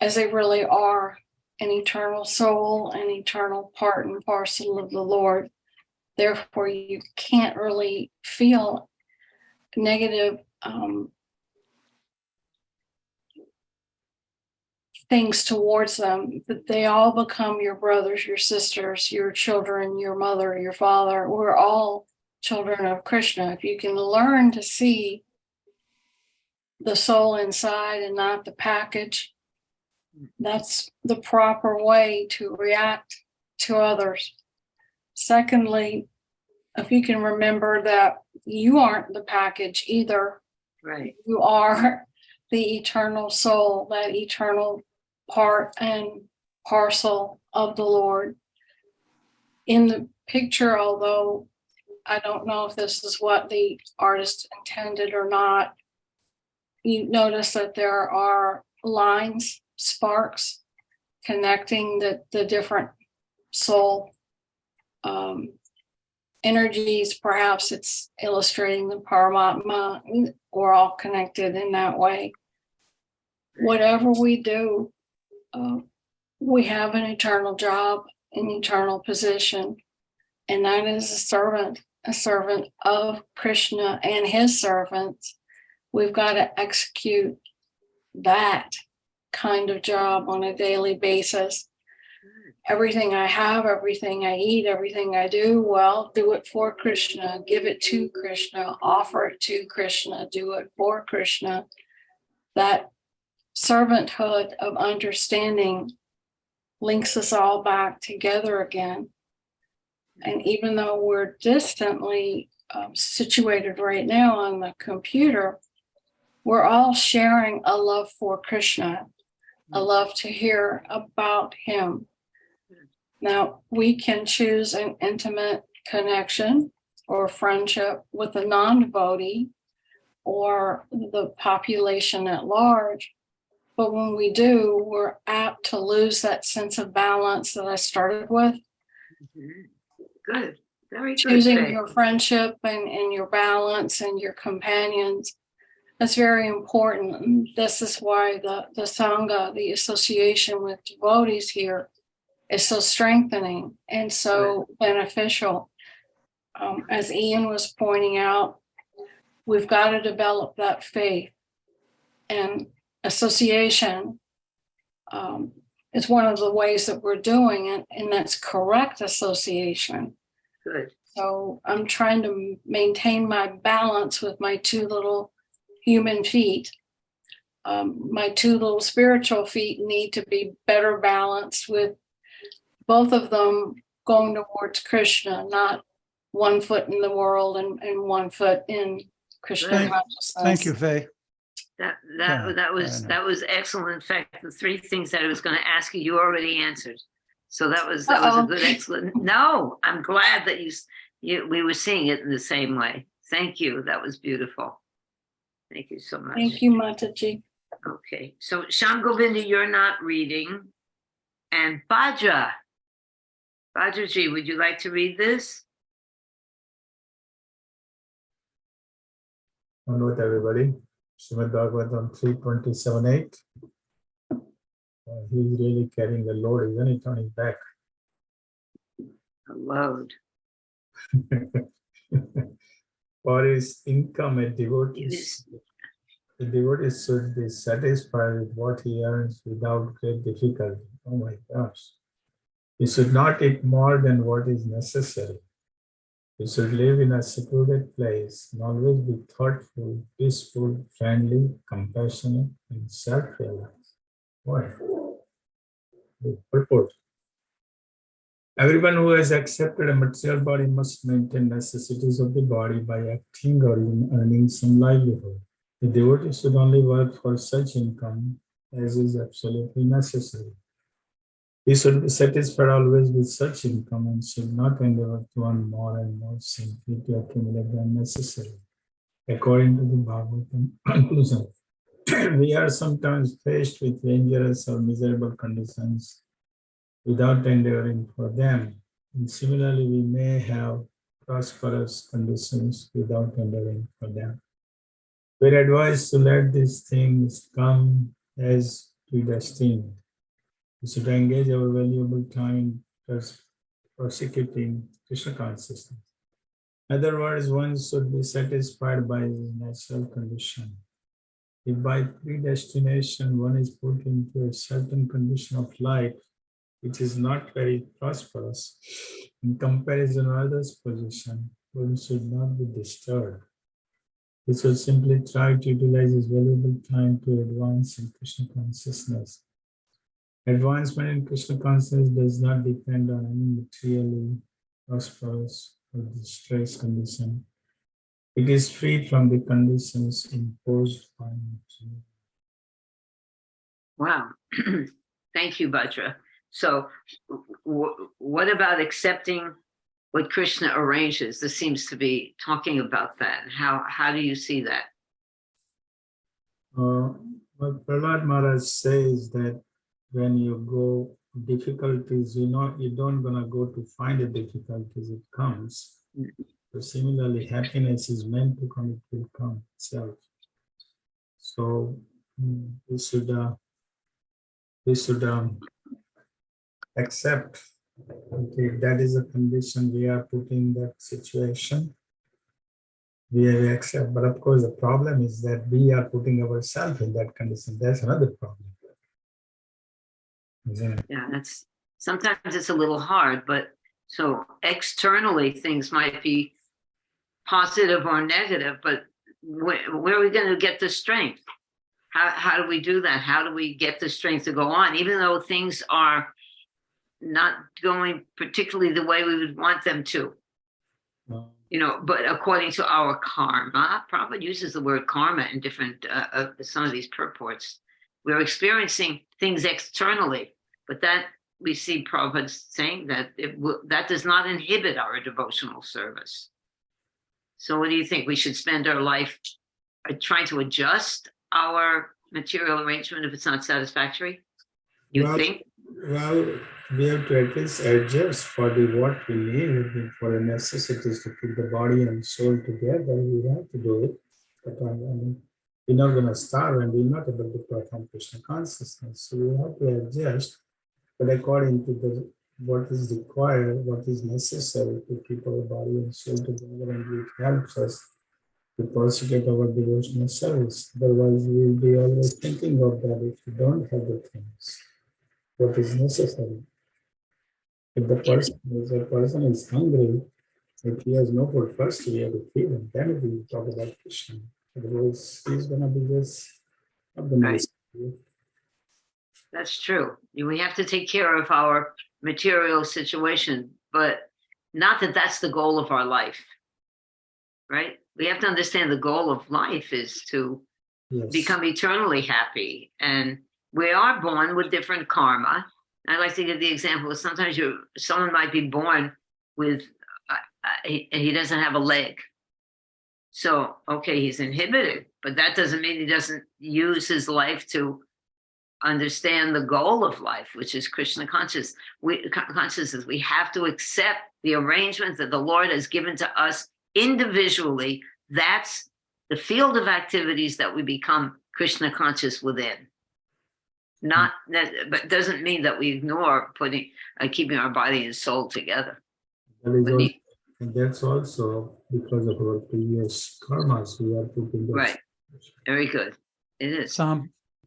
Speaker 9: as they really are, an eternal soul, an eternal part and parcel of the Lord. Therefore, you can't really feel negative things towards them, that they all become your brothers, your sisters, your children, your mother, your father. We're all children of Krishna. If you can learn to see the soul inside and not the package, that's the proper way to react to others. Secondly, if you can remember that you aren't the package either.
Speaker 2: right.
Speaker 9: You are the eternal soul, that eternal part and parcel of the Lord. In the picture, although I don't know if this is what the artist intended or not, you notice that there are lines, sparks connecting the different soul energies. Perhaps it's illustrating the Paramatma. We're all connected in that way. Whatever we do, we have an eternal job, an eternal position, and that is a servant of Krishna and his servants. We've got to execute that kind of job on a daily basis. Everything I have, everything I eat, everything I do, well, do it for Krishna, give it to Krishna, offer it to Krishna, do it for Krishna. That servanthood of understanding links us all back together again. And even though we're distantly situated right now on the computer, we're all sharing a love for Krishna, a love to hear about him. Now, we can choose an intimate connection or friendship with a non-devotee or the population at large. But when we do, we're apt to lose that sense of balance that I started with.
Speaker 2: Good. Very good.
Speaker 9: Choosing
Speaker 2: Faye.
Speaker 9: your friendship and your balance and your companions. That's very important. And this is why the Sangha, the association with devotees here, is so strengthening and so beneficial. As Ian was pointing out, we've got to develop that faith, and association is one of the ways that we're doing it, and that's correct association.
Speaker 2: Good.
Speaker 9: So I'm trying to maintain my balance with my two little human feet. My two little spiritual feet need to be better balanced, with both of them going towards Krishna, not one foot in the world and one foot in Krishna consciousness.
Speaker 1: Thank you, Faye.
Speaker 2: That was excellent. In fact, the three things that I was going to ask you, you already answered. So that was a good, excellent. No, I'm glad that we were seeing it in the same way. Thank you. That was beautiful. Thank you so much.
Speaker 9: Thank you, Mataji.
Speaker 2: Okay, so Shyam Govinda, you're not reading, and Badraji, would you like to read this?
Speaker 7: On with everybody. Srimad Bhagavatam 3:27-8. He's really carrying the load, isn't he? Turning back.
Speaker 2: A load.
Speaker 7: For his income, the devotees should be satisfied with what he earns without great difficulty. Oh my gosh. He should not eat more than what is necessary. We should live in a secluded place and always be thoughtful, peaceful, friendly, compassionate, and self-realized. Why? The purport. Everyone who has accepted a material body must maintain necessities of the body by acting or earning some livelihood. The devotee should only work for such income as is absolutely necessary. He should be satisfied always with such income and should not endeavor to earn more and more simply to accumulate the unnecessary. According to the Bhagavatam conclusion, we are sometimes faced with dangerous or miserable conditions without endeavoring for them. And similarly, we may have prosperous conditions without endeavoring for them. We're advised to let these things come as predestined. We should engage our valuable time towards prosecuting Krishna consciousness. In other words, one should be satisfied by his natural condition. If by predestination one is put into a certain condition of life, which is not very prosperous, in comparison to others' position, one should not be disturbed. He should simply try to utilize his valuable time to advance in Krishna consciousness. Advancement in Krishna consciousness does not depend on any materially prosperous or distressed condition. It is free from the conditions imposed by material.
Speaker 2: Wow. Thank you, Bhadra. So what about accepting what Krishna arranges? This seems to be talking about that. How do you see that?
Speaker 7: What Prahlad Maharaj says that when you go difficulties, you don't gonna go to find the difficulties, it comes. So similarly, happiness is meant to come, it will come itself. So we should accept, okay, that is a condition we are put in that situation. We accept, but of course the problem is that we are putting ourselves in that condition. That's another problem.
Speaker 2: Yeah, that's sometimes it's a little hard, but so externally things might be positive or negative, but where are we going to get the strength? How do we do that? How do we get the strength to go on, even though things are not going particularly the way we would want them to? You know, but according to our karma, Prabhupada uses the word karma in different, some of these purports. We're experiencing things externally, but that we see Prabhupada saying that that does not inhibit our devotional service. So what do you think? We should spend our life trying to adjust our material arrangement if it's not satisfactory? You think?
Speaker 7: Well, we have to at least adjust for what we need, for the necessities to keep the body and soul together. We have to do it. But I mean, we're not going to starve and we're not able to perform Krishna consciousness. So we have to adjust, but according to what is required, what is necessary to keep our body and soul together, and it helps us to prosecute our devotional service. Otherwise, we'll be always thinking of that if we don't have the things, what is necessary. If the person is hungry, if he has no food, first we have to feed him, then we talk about Krishna. Otherwise, he's going to be just not the nice.
Speaker 2: That's true. We have to take care of our material situation, but not that that's the goal of our life, right? We have to understand the goal of life is to become eternally happy. And we are born with different karma. I like to give the example of sometimes someone might be born with, he doesn't have a leg. So, okay, he's inhibited, but that doesn't mean he doesn't use his life to understand the goal of life, which is Krishna consciousness. We have to accept the arrangements that the Lord has given to us individually. That's the field of activities that we become Krishna conscious within. Not that, but doesn't mean that we ignore keeping our body and soul together.
Speaker 7: And that's also because of our previous karmas. We are putting those.
Speaker 2: Right. Very good. It is.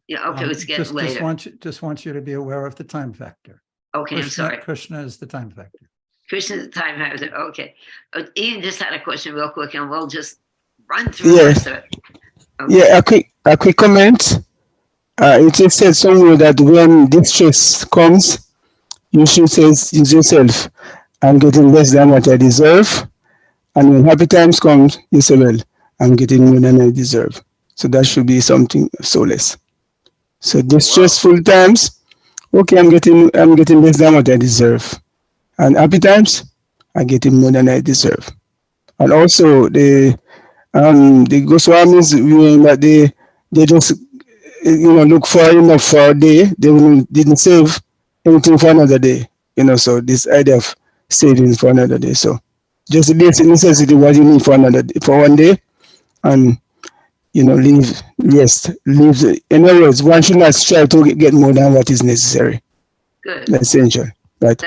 Speaker 2: Yeah. Okay. Let's get
Speaker 1: just
Speaker 2: later.
Speaker 1: Just want you to be aware of the time factor.
Speaker 2: Okay. I'm sorry.
Speaker 1: Krishna is the time factor.
Speaker 2: Krishna time has it. Okay. Ian just had a question real quick, and we'll just run through the
Speaker 5: Yeah.
Speaker 2: rest of it. Okay.
Speaker 5: Yeah, a quick comment. It just said somewhere that when distress comes, you should say to yourself, I'm getting less than what I deserve. And when happy times comes, you say, well, I'm getting more than I deserve. So that should be something solace. So distressful times, okay, I'm getting less than what I deserve. And happy times, I'm getting more than I deserve. And also the Goswamis, that they just look for enough for a day. They didn't save anything for another day. So this idea of saving for another day. So just the basic necessity what you need for another day, for one day, and leave rest. In other words, one should not strive to get more than what is necessary.
Speaker 2: Good.
Speaker 5: That's essential, right?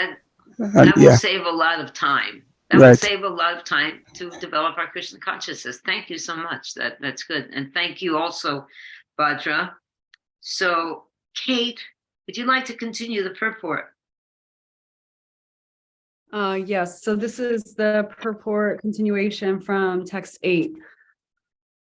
Speaker 2: That will save a lot of time. That will
Speaker 5: Right.
Speaker 2: save a lot of time to develop our Krishna consciousness. Thank you so much. That's good. And thank you also, Bhadra. So, Kate, would you like to continue the purport?
Speaker 11: Yes, so this is the purport continuation from text 8.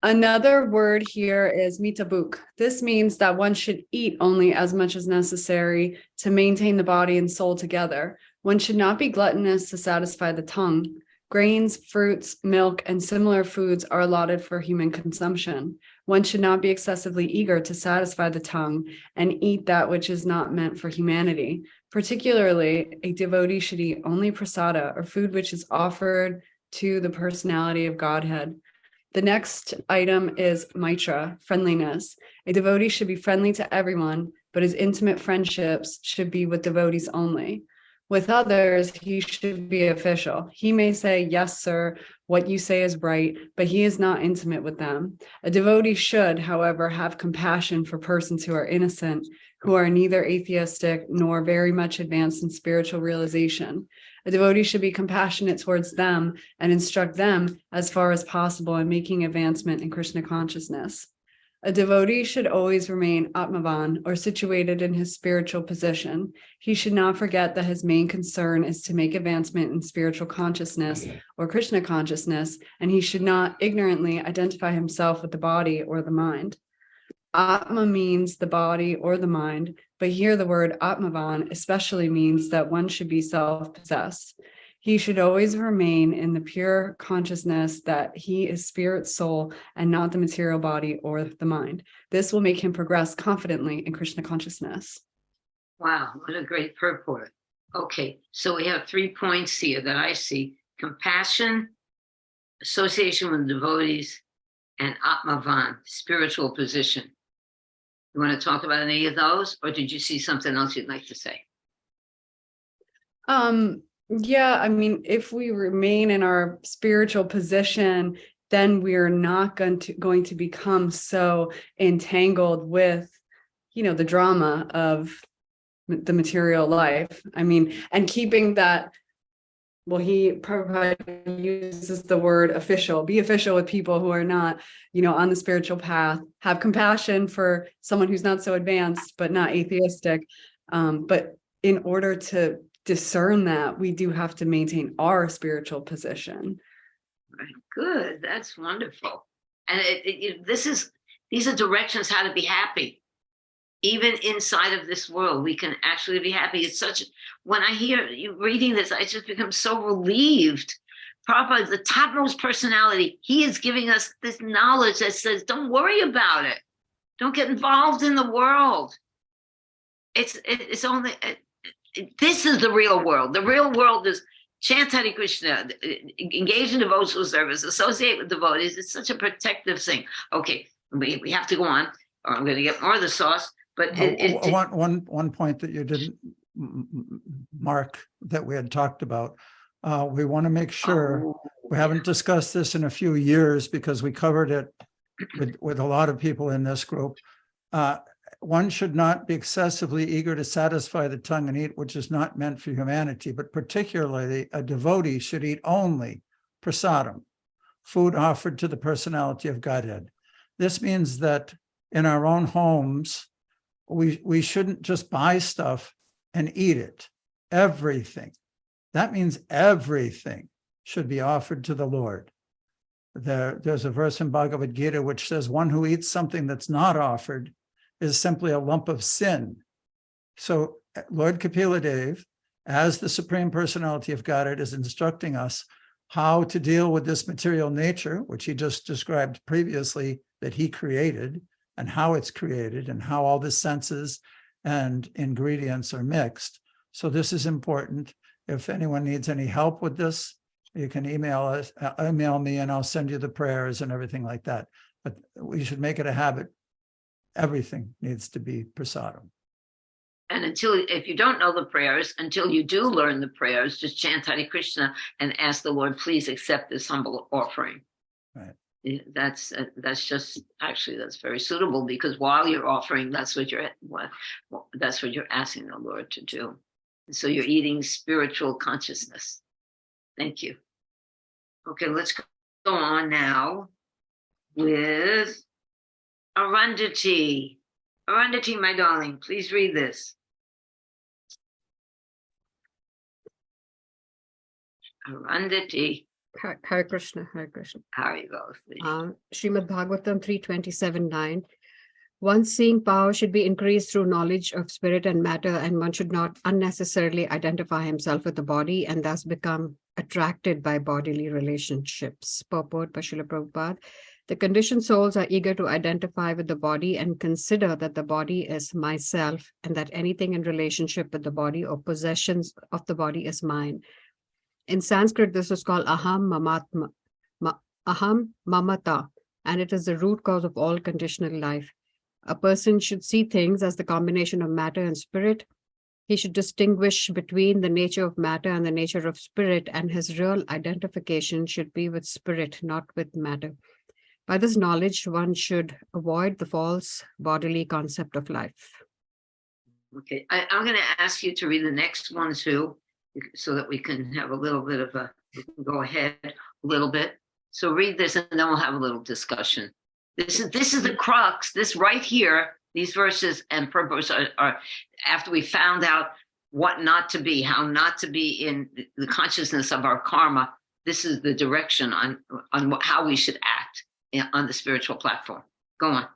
Speaker 11: Another word here is mitabuk. This means that one should eat only as much as necessary to maintain the body and soul together. One should not be gluttonous to satisfy the tongue. Grains, fruits, milk, and similar foods are allotted for human consumption. One should not be excessively eager to satisfy the tongue and eat that which is not meant for humanity. Particularly, a devotee should eat only prasada, or food which is offered to the personality of Godhead. The next item is maitra, friendliness. A devotee should be friendly to everyone, but his intimate friendships should be with devotees only. With others, he should be official. He may say, yes, sir, what you say is right, but he is not intimate with them. A devotee should, however, have compassion for persons who are innocent, who are neither atheistic nor very much advanced in spiritual realization. A devotee should be compassionate towards them and instruct them as far as possible in making advancement in Krishna consciousness. A devotee should always remain Atmavan, or situated in his spiritual position. He should not forget that his main concern is to make advancement in spiritual consciousness or Krishna consciousness, and he should not ignorantly identify himself with the body or the mind. Atma means the body or the mind, but here the word Atmavan especially means that one should be self-possessed. He should always remain in the pure consciousness that he is spirit soul and not the material body or the mind. This will make him progress confidently in Krishna consciousness.
Speaker 2: Wow, what a great purport. Okay, so we have 3 points here that I see: compassion, association with devotees, and Atmavan, spiritual position. You want to talk about any of those, or did you see something else you'd like to say?
Speaker 11: Yeah, I mean, if we remain in our spiritual position, then we're not going to become so entangled with, the drama of the material life. I mean, and keeping that, well, Prabhupada uses the word official. Be official with people who are not, on the spiritual path. Have compassion for someone who's not so advanced, but not atheistic. But in order to discern that, we do have to maintain our spiritual position.
Speaker 2: Right. Good. That's wonderful. And these are directions how to be happy. Even inside of this world, we can actually be happy. When I hear you reading this, I just become so relieved. Prabhupada, the topmost personality, he is giving us this knowledge that says, don't worry about it. Don't get involved in the world. It's only, this is the real world. The real world is chant Hare Krishna, engage in devotional service, associate with devotees. It's such a protective thing. Okay, we have to go on, or I'm going to get more of the sauce. But
Speaker 1: one point that you didn't mark that we had talked about, we want to make sure we haven't discussed this in a few years because we covered it with a lot of people in this group. One should not be excessively eager to satisfy the tongue and eat which is not meant for humanity, but particularly a devotee should eat only prasadam, food offered to the personality of Godhead. This means that in our own homes, we shouldn't just buy stuff and eat it, everything. That means everything should be offered to the Lord. There's a verse in Bhagavad Gita which says, one who eats something that's not offered is simply a lump of sin. So Lord Kapila Dev, as the Supreme Personality of Godhead, is instructing us how to deal with this material nature, which he just described previously, that he created, and how it's created, and how all the senses and ingredients are mixed. So this is important. If anyone needs any help with this, you can email me, and I'll send you the prayers and everything like that. But we should make it a habit. Everything needs to be prasadam.
Speaker 2: And if you don't know the prayers, until you do learn the prayers, just chant Hare Krishna and ask the Lord, please accept this humble offering.
Speaker 1: Right.
Speaker 2: That's very suitable, because while you're offering, that's what you're asking the Lord to do. So you're eating spiritual consciousness. Thank you. Okay, let's go on now with Arundhati. Arundhati, my darling, please read this. Arundhati.
Speaker 12: Hare Krishna, Hare Krishna.
Speaker 2: Hare Krishna.
Speaker 12: Srimad Bhagavatam 3:27-9. One's seeing power should be increased through knowledge of spirit and matter, and one should not unnecessarily identify himself with the body and thus become attracted by bodily relationships. Purport by Srila Prabhupada. The conditioned souls are eager to identify with the body and consider that the body is myself, and that anything in relationship with the body or possessions of the body is mine. In Sanskrit, this is called aham mamata, and it is the root cause of all conditional life. A person should see things as the combination of matter and spirit. He should distinguish between the nature of matter and the nature of spirit, and his real identification should be with spirit, not with matter. By this knowledge, one should avoid the false bodily concept of life.
Speaker 2: Okay, I'm going to ask you to read the next one too, so that we can have a little bit of we can go ahead a little bit. So read this, and then we'll have a little discussion. This is the crux. This right here, these verses and purpose are after we found out what not to be, how not to be in the consciousness of our karma. This is the direction on how we should act on the spiritual platform. Go on.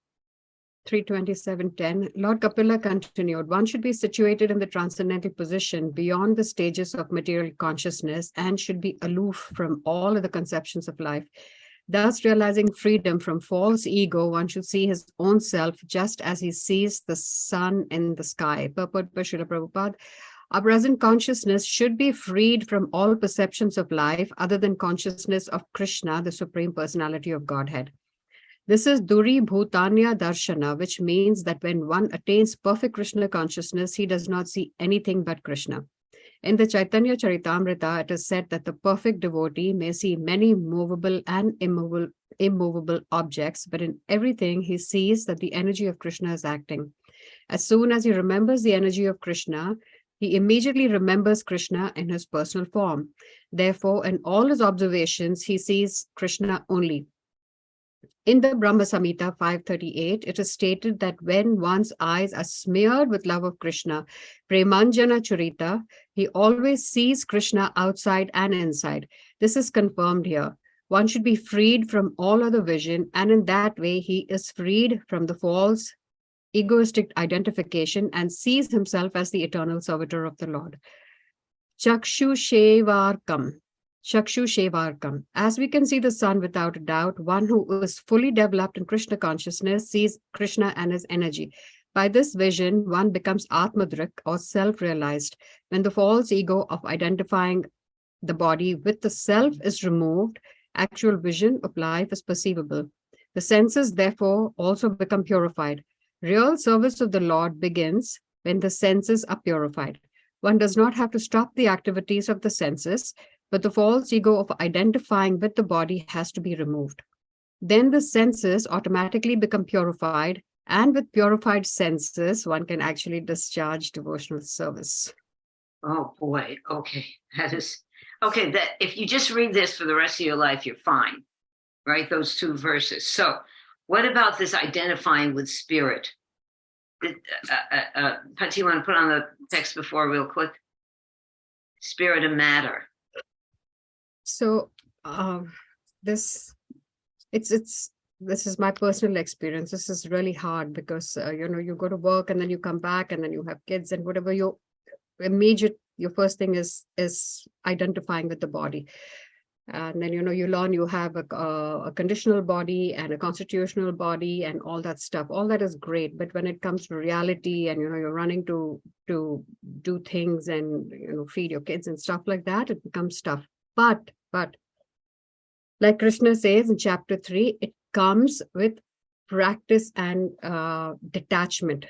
Speaker 12: 3:27:10. Lord Kapila continued, one should be situated in the transcendental position beyond the stages of material consciousness and should be aloof from all other conceptions of life. Thus, realizing freedom from false ego, one should see his own self just as he sees the sun in the sky. Purport by Srila Prabhupada. Our present consciousness should be freed from all perceptions of life other than consciousness of Krishna, the Supreme Personality of Godhead. This is Duri Bhutanya Darshana, which means that when one attains perfect Krishna consciousness, he does not see anything but Krishna. In the Chaitanya Charitamrita, it is said that the perfect devotee may see many movable and immovable objects, but in everything he sees that the energy of Krishna is acting. As soon as he remembers the energy of Krishna, he immediately remembers Krishna in his personal form. Therefore, in all his observations, he sees Krishna only. In the Brahma Samhita 5:38, it is stated that when one's eyes are smeared with love of Krishna, Premanjana Charita, he always sees Krishna outside and inside. This is confirmed here. One should be freed from all other vision, and in that way he is freed from the false egoistic identification and sees himself as the eternal servitor of the Lord. Chakshu Shevarkam. Chakshu Shevarkam. As we can see the sun without a doubt, one who is fully developed in Krishna consciousness sees Krishna and his energy. By this vision, one becomes Atmadrik or self-realized. When the false ego of identifying the body with the self is removed, actual vision of life is perceivable. The senses, therefore, also become purified. Real service of the Lord begins when the senses are purified. One does not have to stop the activities of the senses, but the false ego of identifying with the body has to be removed. Then the senses automatically become purified, and with purified senses, one can actually discharge devotional service.
Speaker 2: Oh boy, okay. That is okay. That if you just read this for the rest of your life, you're fine, right? Those two verses. So what about this identifying with spirit? Pat, you want to put on the text before real quick? spirit and matter.
Speaker 12: So this is my personal experience. This is really hard because you go to work and then you come back and then you have kids and whatever. Your first thing is identifying with the body. And then, you learn you have a conditional body and a constitutional body and all that stuff. All that is great. But when it comes to reality and, you're running to do things and, feed your kids and stuff like that, it becomes tough. But like Krishna says in chapter 3, it comes with practice and detachment.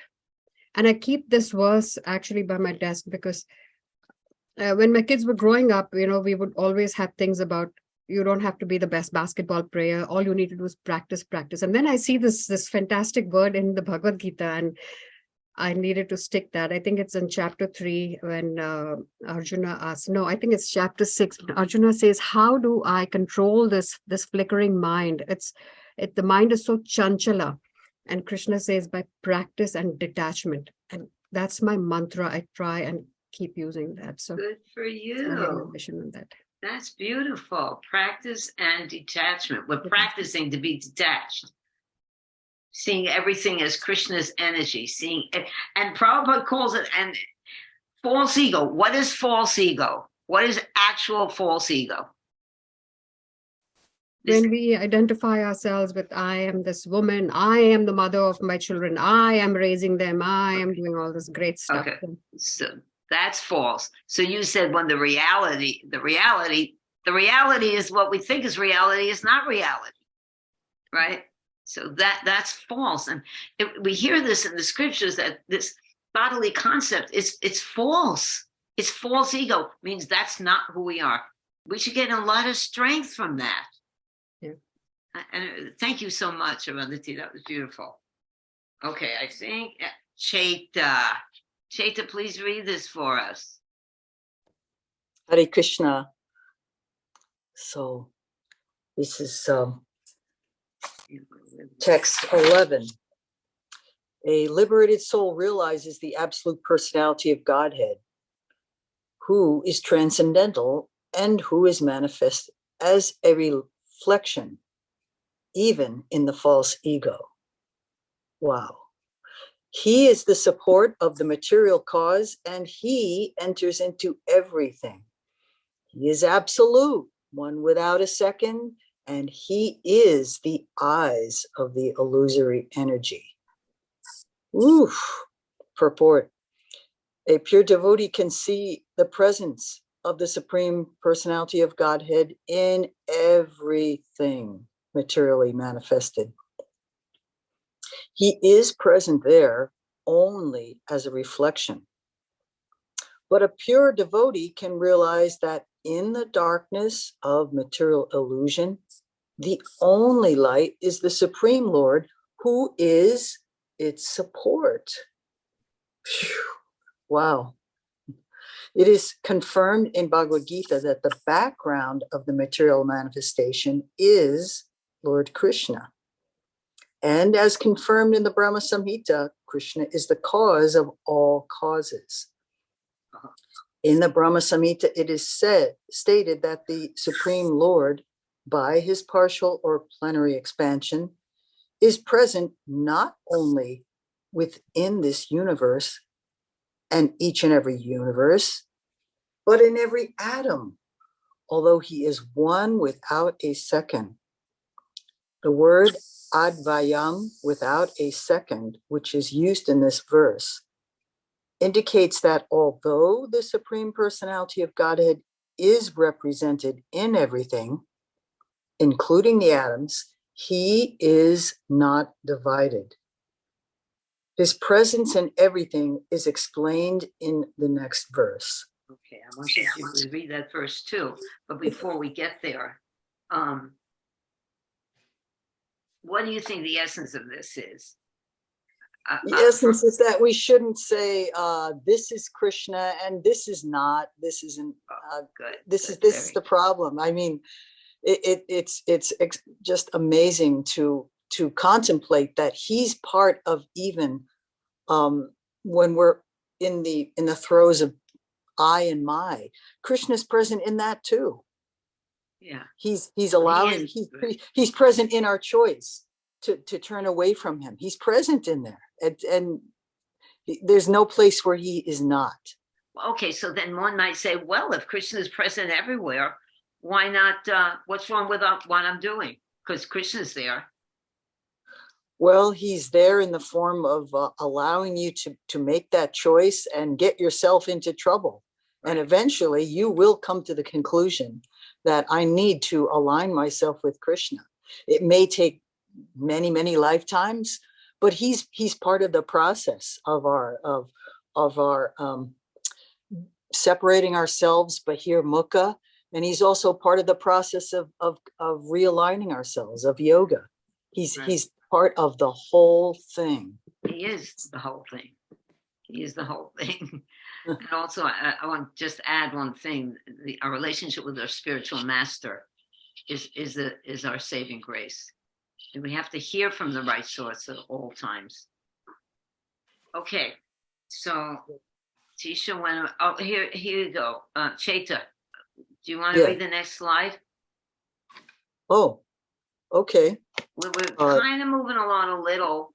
Speaker 12: And I keep this verse actually by my desk because when my kids were growing up, we would always have things about, you don't have to be the best basketball player. All you need to do is practice. And then I see this fantastic word in the Bhagavad Gita, and I needed to stick that. I think it's in chapter 3 when Arjuna asks, no, I think it's chapter 6. Arjuna says, how do I control this flickering mind? The mind is so chanchala. And Krishna says, by practice and detachment. And that's my mantra. I try and keep using that. So
Speaker 2: good for you.
Speaker 12: On that.
Speaker 2: That's beautiful. Practice and detachment. We're practicing to be detached. Seeing everything as Krishna's energy, seeing it, and Prabhupada calls it and false ego. What is false ego? What is actual false ego?
Speaker 12: When we identify ourselves with, I am this woman, I am the mother of my children, I am raising them, I am doing all this great stuff.
Speaker 2: Okay, so that's false. So you said when the reality is what we think is reality is not reality, right? So that's false. And we hear this in the scriptures that this bodily concept it's false. It's false ego, means that's not who we are. We should get a lot of strength from that.
Speaker 12: Yeah.
Speaker 2: And thank you so much, Arundhati. That was beautiful. Okay, I think Chaita, please read this for us.
Speaker 10: Hare Krishna. So this is text 11. A liberated soul realizes the absolute personality of Godhead, who is transcendental and who is manifest as a reflection, even in the false ego. Wow. He is the support of the material cause, and he enters into everything. He is absolute, one without a second, and he is the eyes of the illusory energy. Oof. Purport. A pure devotee can see the presence of the Supreme Personality of Godhead in everything materially manifested. He is present there only as a reflection. But a pure devotee can realize that in the darkness of material illusion, the only light is the Supreme Lord, who is its support. Phew. Wow. It is confirmed in Bhagavad Gita that the background of the material manifestation is Lord Krishna. And as confirmed in the Brahma Samhita, Krishna is the cause of all causes. In the Brahma Samhita, it is stated that the Supreme Lord, by his partial or plenary expansion, is present not only within this universe and each and every universe, but in every atom, although he is one without a second. The word advayam, without a second, which is used in this verse, indicates that although the Supreme Personality of Godhead is represented in everything, including the atoms, he is not divided. His presence in everything is explained in the next verse.
Speaker 2: Okay, I want you to read that verse too. But before we get there, what do you think the essence of this is?
Speaker 10: The essence is that we shouldn't say this is Krishna and this is not. This isn't.
Speaker 2: Good.
Speaker 10: This is the problem. I mean, it's just amazing to contemplate that he's part of even when we're in the throes I and my. Krishna's present in that too.
Speaker 2: Yeah.
Speaker 10: He's allowing, he's present in our choice to turn away from him. He's present in there, and there's no place where he is not.
Speaker 2: Okay, so then one might say, well, if Krishna is present everywhere, why not? What's wrong with what I'm doing? Because Krishna's there.
Speaker 10: Well, he's there in the form of allowing you to make that choice and get yourself into trouble. And eventually you will come to the conclusion that I need to align myself with Krishna. It may take many, many lifetimes, but he's part of the process of our separating ourselves, bahir mukha, and he's also part of the process of realigning ourselves, of yoga. He's part of the whole thing.
Speaker 2: He is the whole thing. He is the whole thing. And also, I want to just add one thing: our relationship with our spiritual master is our saving grace, and we have to hear from the right source at all times. Okay, so Tisha, here you go. Cheta, do you want to read the next slide?
Speaker 10: Oh, okay.
Speaker 2: We're kind of moving along a little,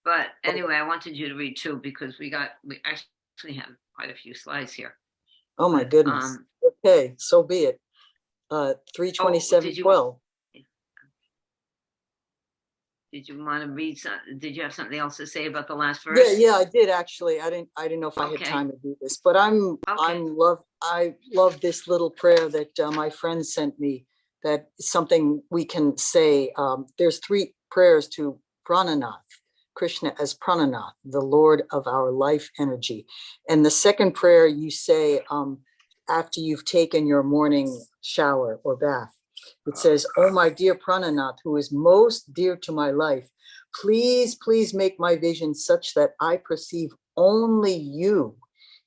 Speaker 2: but anyway, I wanted you to read too because we actually have quite a few slides here.
Speaker 10: Oh my goodness. Okay, so be it. 327:12.
Speaker 2: Did you want to read did you have something else to say about the last verse?
Speaker 10: Yeah, I did actually. I didn't know if I had time to do this, but I love this little prayer that my friend sent me. That is something we can say. There's 3 prayers to Prananath, Krishna as Prananath, the Lord of our life energy. And the second prayer you say after you've taken your morning shower or bath. It says, "Oh, my dear Prananath, who is most dear to my life, please, please make my vision such that I perceive only you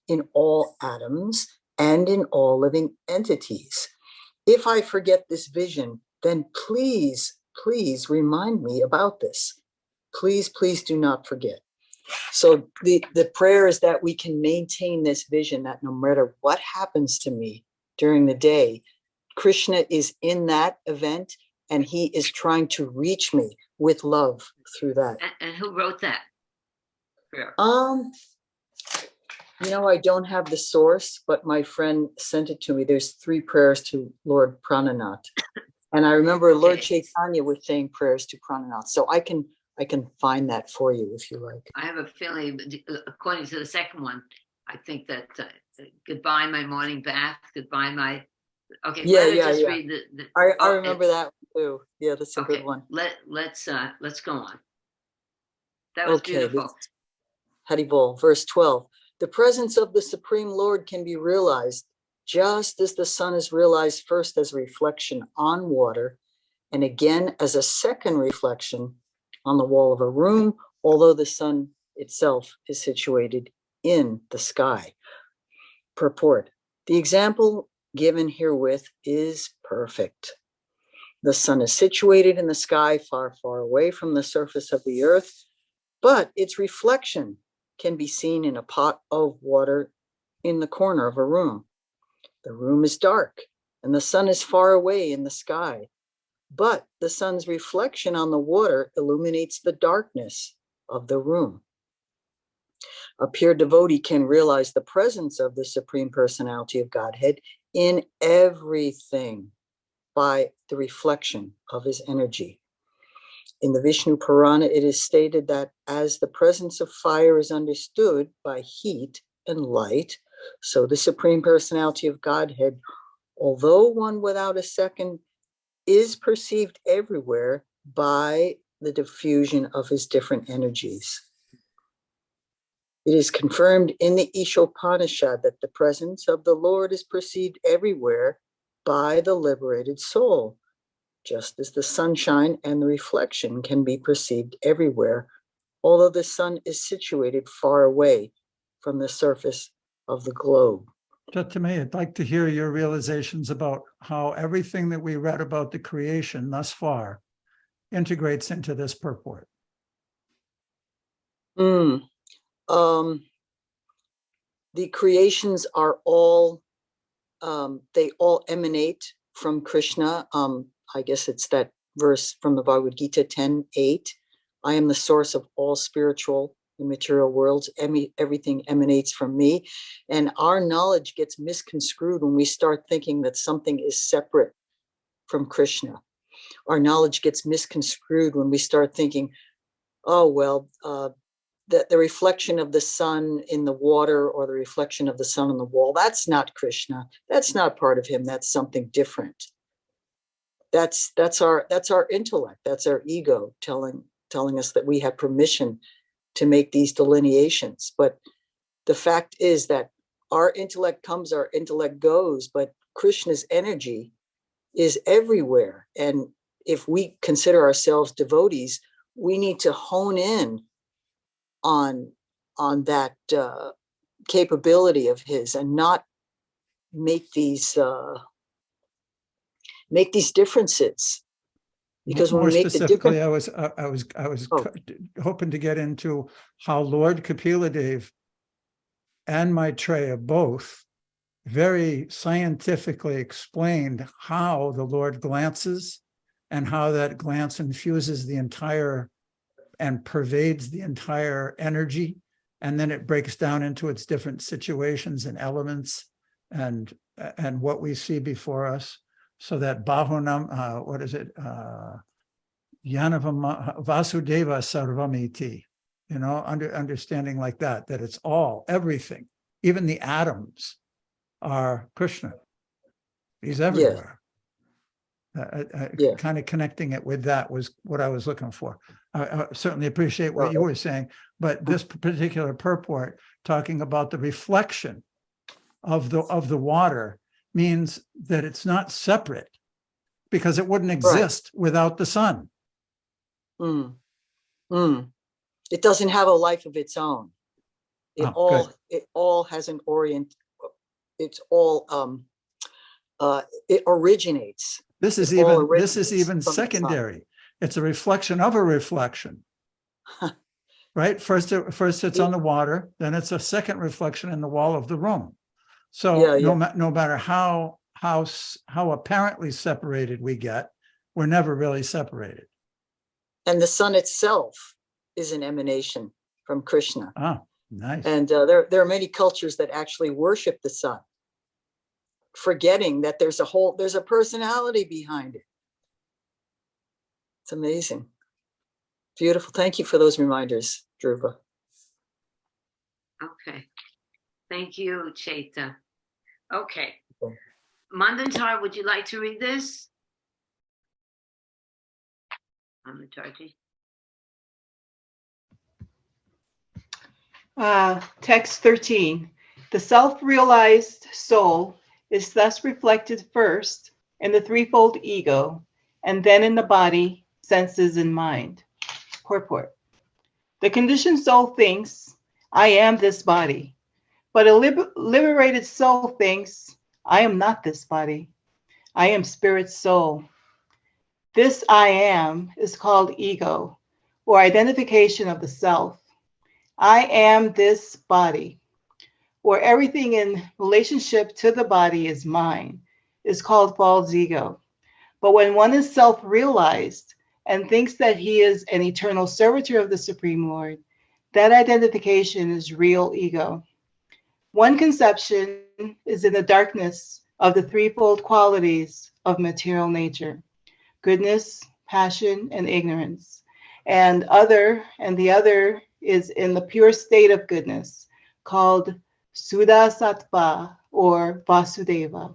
Speaker 10: in all atoms and in all living entities. If I forget this vision, then please, please remind me about this. Please, please do not forget." So the prayer is that we can maintain this vision that no matter what happens to me during the day, Krishna is in that event and he is trying to reach me with love through that.
Speaker 2: And who wrote that?
Speaker 10: I don't have the source, but my friend sent it to me. There's 3 prayers to Lord Prananath. And I remember Lord Chaitanya was saying prayers to Prananath. So I can find that for you if you like.
Speaker 2: I have a feeling, according to the second one, I think that goodbye my morning bath, goodbye my. Okay. Read the
Speaker 10: I remember that too. Yeah, that's a good one.
Speaker 2: Let's go on. That was beautiful.
Speaker 10: Haribol, verse 12. The presence of the Supreme Lord can be realized just as the sun is realized first as a reflection on water and again as a second reflection on the wall of a room, although the sun itself is situated in the sky. Purport. The example given herewith is perfect. The sun is situated in the sky far, far away from the surface of the earth, but its reflection can be seen in a pot of water in the corner of a room. The room is dark and the sun is far away in the sky, but the sun's reflection on the water illuminates the darkness of the room. A pure devotee can realize the presence of the Supreme Personality of Godhead in everything by the reflection of his energy. In the Vishnu Purana, it is stated that as the presence of fire is understood by heat and light, so the Supreme Personality of Godhead, although one without a second, is perceived everywhere by the diffusion of his different energies. It is confirmed in the Ishopanishad that the presence of the Lord is perceived everywhere by the liberated soul, just as the sunshine and the reflection can be perceived everywhere, although the sun is situated far away from the surface of the globe.
Speaker 1: To me, I'd like to hear your realizations about how everything that we read about the creation thus far integrates into this purport.
Speaker 10: the creations are all, they all emanate from Krishna. I guess it's that verse from the Bhagavad Gita 10:8. I am the source of all spiritual and material worlds. Everything emanates from me. And our knowledge gets misconstrued when we start thinking that something is separate from Krishna. Our knowledge gets misconstrued when we start thinking, oh, well, that the reflection of the sun in the water or the reflection of the sun on the wall, that's not Krishna. That's not part of him. That's something different. That's our intellect. That's our ego telling us that we have permission to make these delineations. But the fact is that our intellect comes, our intellect goes, but Krishna's energy is everywhere. And if we consider ourselves devotees, we need to hone in on that capability of his and not make these differences. Because when
Speaker 1: more
Speaker 10: we make the
Speaker 1: specifically,
Speaker 10: difference,
Speaker 1: I was
Speaker 10: Oh.
Speaker 1: hoping to get into how Lord Kapila Dev and Maitreya both very scientifically explained how the Lord glances and how that glance infuses the entire and pervades the entire energy. And then it breaks down into its different situations and elements and what we see before us. So that Bahunam, what is it? Yanavam Vasudeva Sarvamiti, understanding like that it's all, everything, even the atoms are Krishna. He's everywhere.
Speaker 10: Yeah.
Speaker 1: Kind of connecting it with that was what I was looking for. I certainly appreciate what you
Speaker 10: Well,
Speaker 1: were saying, but this particular purport talking about the reflection of the water means that it's not separate because it wouldn't exist without the sun.
Speaker 10: It doesn't have a life of its own. It all has an orient. It's all it originates.
Speaker 1: This is even secondary. It's a reflection of a reflection. Right? First it's on the water, then it's a second reflection in the wall of the room. So no matter how apparently separated we get, we're never really separated.
Speaker 10: And the sun itself is an emanation from Krishna.
Speaker 1: Ah, nice.
Speaker 10: And there are many cultures that actually worship the sun, forgetting that there's a personality behind it. It's amazing. Beautiful. Thank you for those reminders, Dhruva.
Speaker 2: Okay. Thank you, Chaita. Okay. Mandantar, would you like to read this? Mandantarji.
Speaker 3: Text 13. The self-realized soul is thus reflected first in the threefold ego, and then in the body, senses, and mind. Purport. The conditioned soul thinks, I am this body. But a liberated soul thinks, I am not this body. I am spirit soul. This I am is called ego, or identification of the self. I am this body, or everything in relationship to the body is mine, is called false ego. But when one is self-realized and thinks that he is an eternal servitor of the Supreme Lord, that identification is real ego. One conception is in the darkness of the threefold qualities of material nature: goodness, passion, and ignorance. And the other is in the pure state of goodness, called Suddha Sattva or Vasudeva.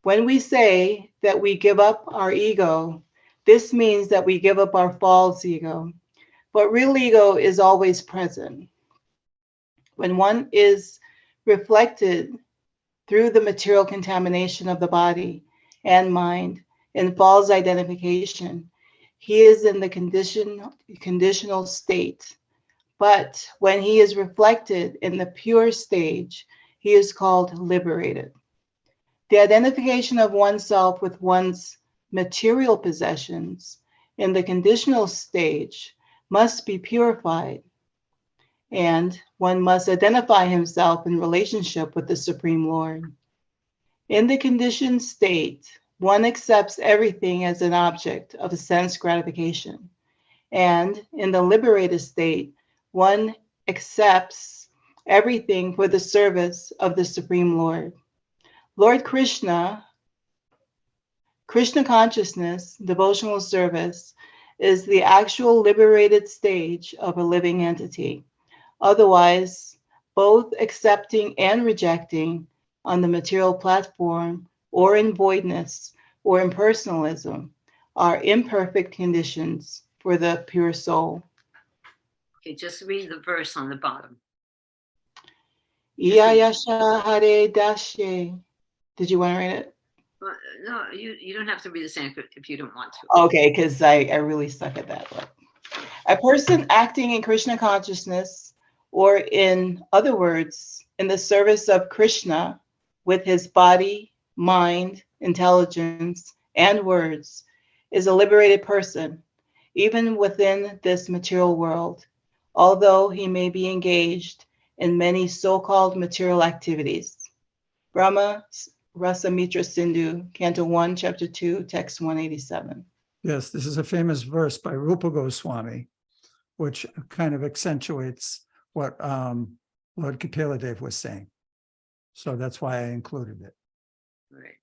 Speaker 3: When we say that we give up our ego, this means that we give up our false ego, but real ego is always present. When one is reflected through the material contamination of the body and mind in false identification, he is in the conditional state. But when he is reflected in the pure stage, he is called liberated. The identification of oneself with one's material possessions in the conditional stage must be purified. and one must identify himself in relationship with the Supreme Lord. In the conditioned state, one accepts everything as an object of sense gratification. And in the liberated state, one accepts everything for the service of the Supreme Lord. Lord Krishna, Krishna consciousness, devotional service, is the actual liberated stage of a living entity. Otherwise, both accepting and rejecting on the material platform or in voidness or impersonalism are imperfect conditions for the pure soul.
Speaker 2: Okay, just read the verse on the bottom.
Speaker 3: Iyayasha Hare Dashe. Did you want to read it?
Speaker 2: Well, no, you don't have to read the Sanskrit if you don't want to.
Speaker 3: Okay, because I really suck at that. A person acting in Krishna consciousness, or in other words, in the service of Krishna with his body, mind, intelligence, and words, is a liberated person, even within this material world, although he may be engaged in many so-called material activities. Brahma Rasamitra Sindhu, Canto 1, Chapter 2, Text 187.
Speaker 1: Yes, this is a famous verse by Rupa Goswami, which kind of accentuates what Lord Kapila was saying. So that's why I included it.
Speaker 2: Right.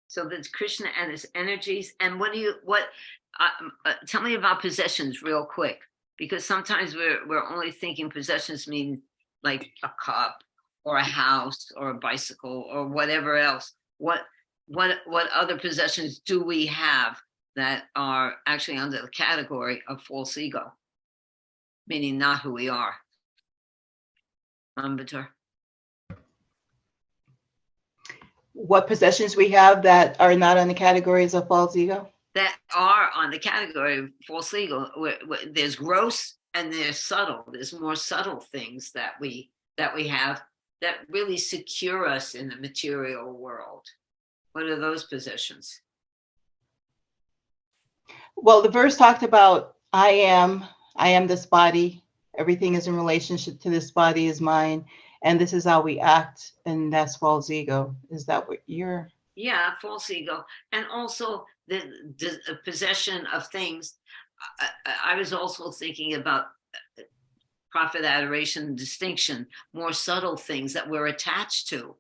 Speaker 2: So that's Krishna and his energies. And tell me about possessions real quick, because sometimes we're only thinking possessions mean like a cup or a house or a bicycle or whatever else. What other possessions do we have that are actually under the category of false ego, meaning not who we are? Ambator.
Speaker 3: What possessions we have that are not on the categories of false ego?
Speaker 2: That are on the category of false ego. There's gross and there's subtle. There's more subtle things that we have that really secure us in the material world. What are those possessions?
Speaker 3: Well, the verse talked about I am this body. Everything is in relationship to this body is mine. And this is how we act. And that's false ego. Is that what you're?
Speaker 2: Yeah, false ego. And also the possession of things. I was also thinking about profit, adoration, distinction, more subtle things that we're attached to.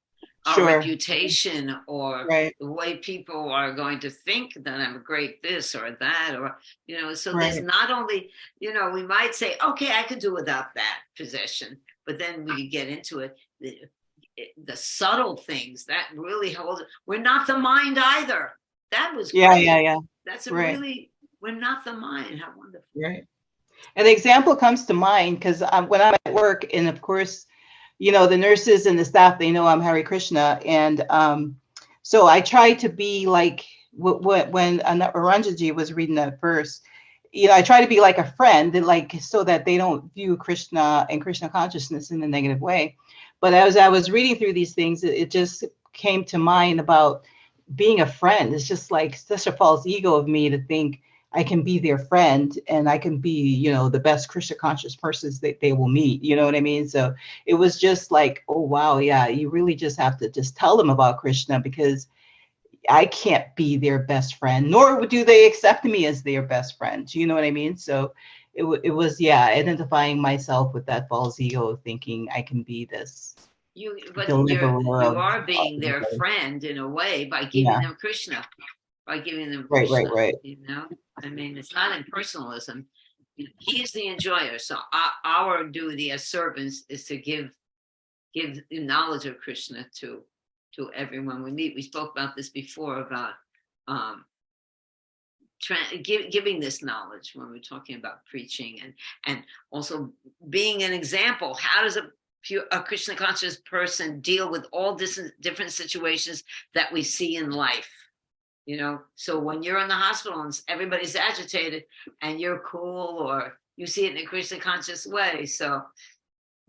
Speaker 2: Our reputation or the way people are going to think that I'm a great this or that, or, so there's not only, we might say, okay, I could do without that possession, but then we get into it, the subtle things that really hold, we're not the mind either. That was great.
Speaker 3: Yeah.
Speaker 2: That's a really, we're not the mind. How wonderful.
Speaker 3: Right. And the example comes to mind because when I'm at work, and of course, the nurses and the staff, they know I'm Hare Krishna. And so I try to be like, when Aranjaji was reading that verse, I try to be like a friend, so that they don't view Krishna and Krishna consciousness in a negative way. But as I was reading through these things, it just came to mind about being a friend. It's just like such a false ego of me to think I can be their friend and I can be, the best Krishna conscious persons that they will meet. You know what I mean? So it was just like, oh, wow. Yeah. You really just have to just tell them about Krishna, because I can't be their best friend, nor do they accept me as their best friend. You know what I mean? So it was, identifying myself with that false ego of thinking I can be this.
Speaker 2: You are being their friend in a way by giving them Krishna. By giving them Krishna,
Speaker 3: right.
Speaker 2: I mean, it's not impersonalism. He's the enjoyer. So our duty as servants is to give the knowledge of Krishna to everyone we meet. We spoke about this before about giving this knowledge when we're talking about preaching and also being an example. How does a Krishna conscious person deal with all different situations that we see in life? So when you're in the hospital and everybody's agitated and you're cool, or you see it in a Krishna conscious way, so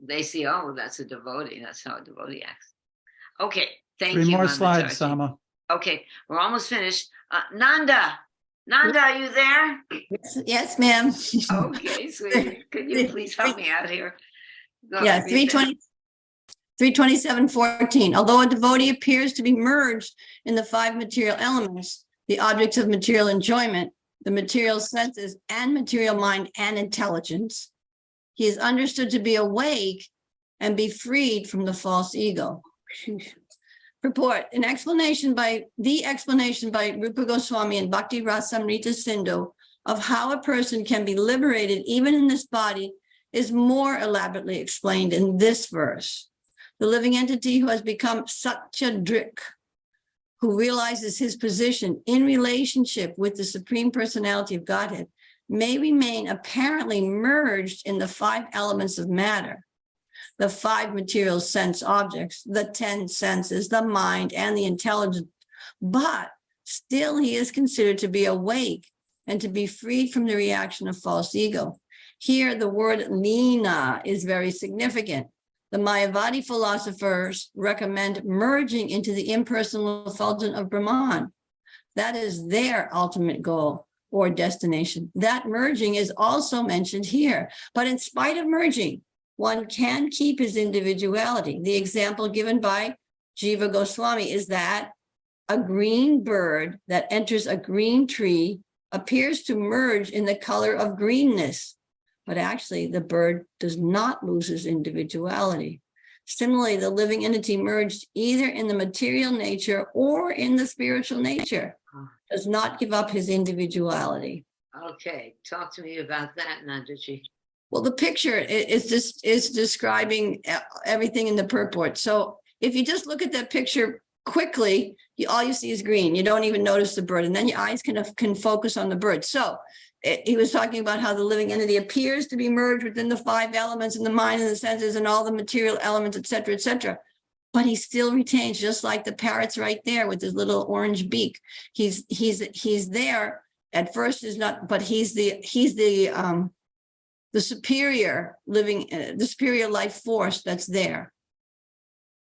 Speaker 2: they see, oh, that's a devotee. That's how a devotee acts. Okay, thank you.
Speaker 1: 3 more slides, Sama.
Speaker 2: Okay, we're almost finished. Nanda, are you there?
Speaker 4: Yes, ma'am.
Speaker 2: Okay, sweetie. Could you please help me out here? Go
Speaker 4: Yeah,
Speaker 2: ahead, read that.
Speaker 4: 327:14. Although a devotee appears to be merged in the five material elements, the objects of material enjoyment, the material senses, and material mind and intelligence, he is understood to be awake and be freed from the false ego. Purport, the explanation by Rupa Goswami and Bhakti Rasamrita Sindhu of how a person can be liberated even in this body is more elaborately explained in this verse. The living entity who has become Satyadrik, who realizes his position in relationship with the Supreme Personality of Godhead, may remain apparently merged in the five elements of matter, the five material sense objects, the 10 senses, the mind, and the intelligence, but still he is considered to be awake and to be freed from the reaction of false ego. Here, the word lina is very significant. The Mayavadi philosophers recommend merging into the impersonal effulgence of Brahman. That is their ultimate goal or destination. That merging is also mentioned here. But in spite of merging, one can keep his individuality. The example given by Jiva Goswami is that a green bird that enters a green tree appears to merge in the color of greenness, but actually the bird does not lose his individuality. Similarly, the living entity merged either in the material nature or in the spiritual nature does not give up his individuality.
Speaker 2: Okay, talk to me about that, Nandaji.
Speaker 4: Well, the picture is describing everything in the purport. So if you just look at that picture quickly, all you see is green. You don't even notice the bird, and then your eyes can focus on the bird. So he was talking about how the living entity appears to be merged within the five elements in the mind and the senses and all the material elements, et cetera, but he still retains, just like the parrot's right there with his little orange beak. He's there at first, is not, but he's the superior living, the superior life force that's there.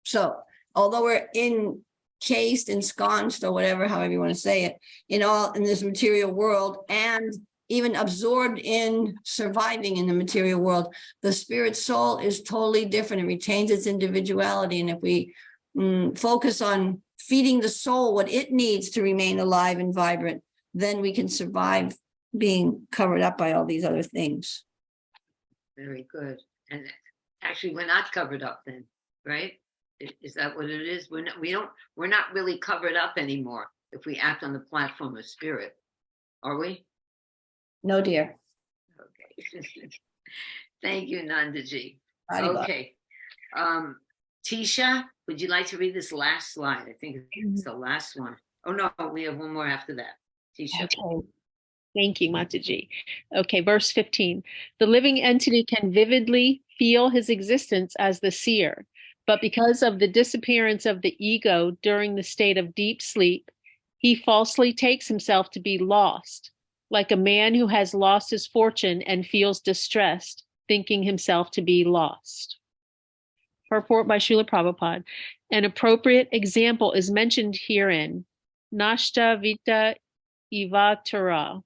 Speaker 4: So although we're encased, ensconced, or whatever, however you want to say it, in this material world, and even absorbed in surviving in the material world, the spirit soul is totally different. It retains its individuality. And if we focus on feeding the soul what it needs to remain alive and vibrant, then we can survive being covered up by all these other things.
Speaker 2: Very good. And actually, we're not covered up then, right? Is that what it is? We're not really covered up anymore if we act on the platform of spirit, are we?
Speaker 4: No, dear.
Speaker 2: Okay. Thank you, Nandaji.
Speaker 4: Haribol.
Speaker 2: Okay. Tisha, would you like to read this last slide? I think it's the last one. Oh, no, we have one more after that. Tisha.
Speaker 6: Okay. Thank you, Mataji. Okay, verse 15. The living entity can vividly feel his existence as the seer, but because of the disappearance of the ego during the state of deep sleep, he falsely takes himself to be lost, like a man who has lost his fortune and feels distressed, thinking himself to be lost. Purport by Srila Prabhupada. An appropriate example is mentioned herein. Nashta Vita Ivatara.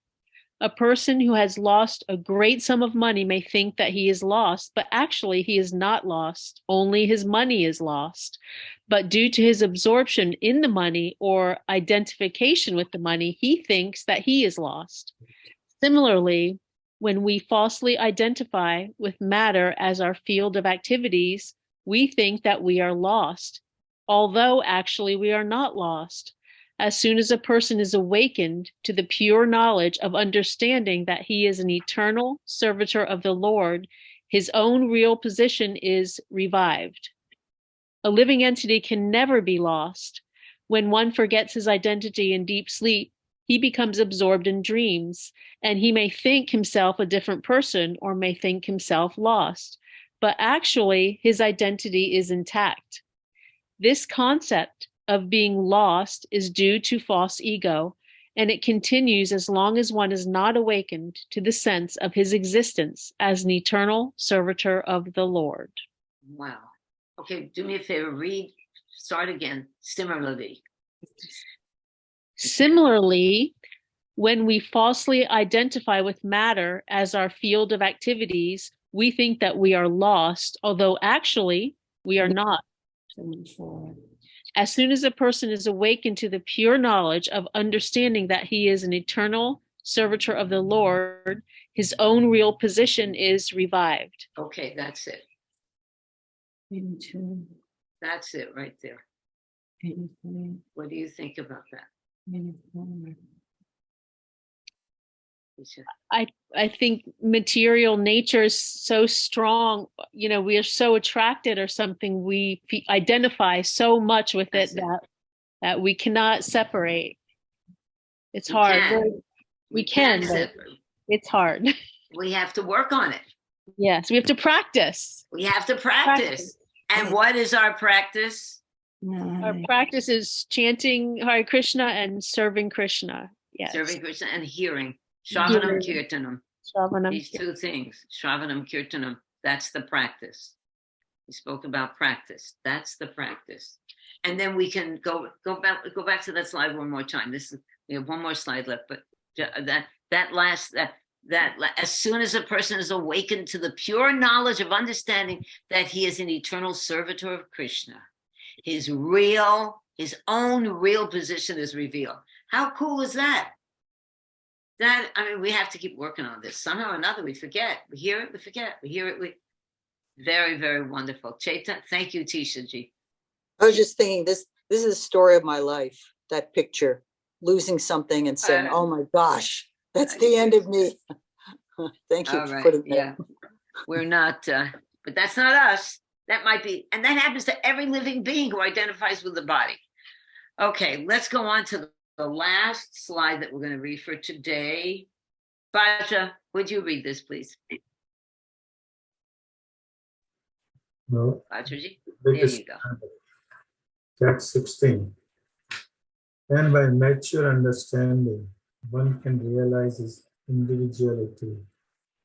Speaker 6: A person who has lost a great sum of money may think that he is lost, but actually he is not lost. Only his money is lost. But due to his absorption in the money or identification with the money, he thinks that he is lost. Similarly, when we falsely identify with matter as our field of activities, we think that we are lost, although actually we are not lost. As soon as a person is awakened to the pure knowledge of understanding that he is an eternal servitor of the Lord, his own real position is revived. A living entity can never be lost. When one forgets his identity in deep sleep, he becomes absorbed in dreams, and he may think himself a different person or may think himself lost, but actually his identity is intact. This concept of being lost is due to false ego, and it continues as long as one is not awakened to the sense of his existence as an eternal servitor of the Lord.
Speaker 2: Wow. Okay, do me a favor, start again.
Speaker 6: Similarly, when we falsely identify with matter as our field of activities, we think that we are lost, although actually we are not. As soon as a person is awakened to the pure knowledge of understanding that he is an eternal servitor of the Lord, his own real position is revived.
Speaker 2: Okay, that's it. That's it right there. What do you think about that? Lisa?
Speaker 6: I think material nature is so strong. You know, we are so attracted or something. We identify so much with
Speaker 2: That's
Speaker 6: it
Speaker 2: it.
Speaker 6: that we cannot separate. It's
Speaker 2: We
Speaker 6: hard.
Speaker 2: can.
Speaker 6: We can, but
Speaker 2: separate.
Speaker 6: it's hard.
Speaker 2: We have to work on it.
Speaker 6: Yes, we have to practice.
Speaker 2: We have to practice. And what is our practice?
Speaker 6: Our practice is chanting Hare Krishna and serving Krishna. Yes.
Speaker 2: Serving Krishna and hearing. Shravanam
Speaker 6: Hearing.
Speaker 2: Kirtanam.
Speaker 6: Shravanam.
Speaker 2: These two things, Shravanam Kirtanam, that's the practice. We spoke about practice. That's the practice. And then we can go back to that slide one more time. We have one more slide left, but as soon as a person is awakened to the pure knowledge of understanding that he is an eternal servitor of Krishna, his own real position is revealed. How cool is that? We have to keep working on this. Somehow or another, we forget. We hear it, we forget. We hear it, very, very wonderful. Chaita, thank you, Tisha Ji.
Speaker 10: I was just thinking, this is the story of my life, that picture, losing something and saying, oh my gosh, that's the end of me. Thank you
Speaker 2: All
Speaker 10: for
Speaker 2: right,
Speaker 10: putting that.
Speaker 2: yeah. We're not, but that's not us. That might be, and that happens to every living being who identifies with the body. Okay, let's go on to the last slide that we're going to read for today. Baja, would you read this, please?
Speaker 7: No.
Speaker 2: Bajaji, there you go.
Speaker 7: Text 16. And by mature understanding, one can realize his individuality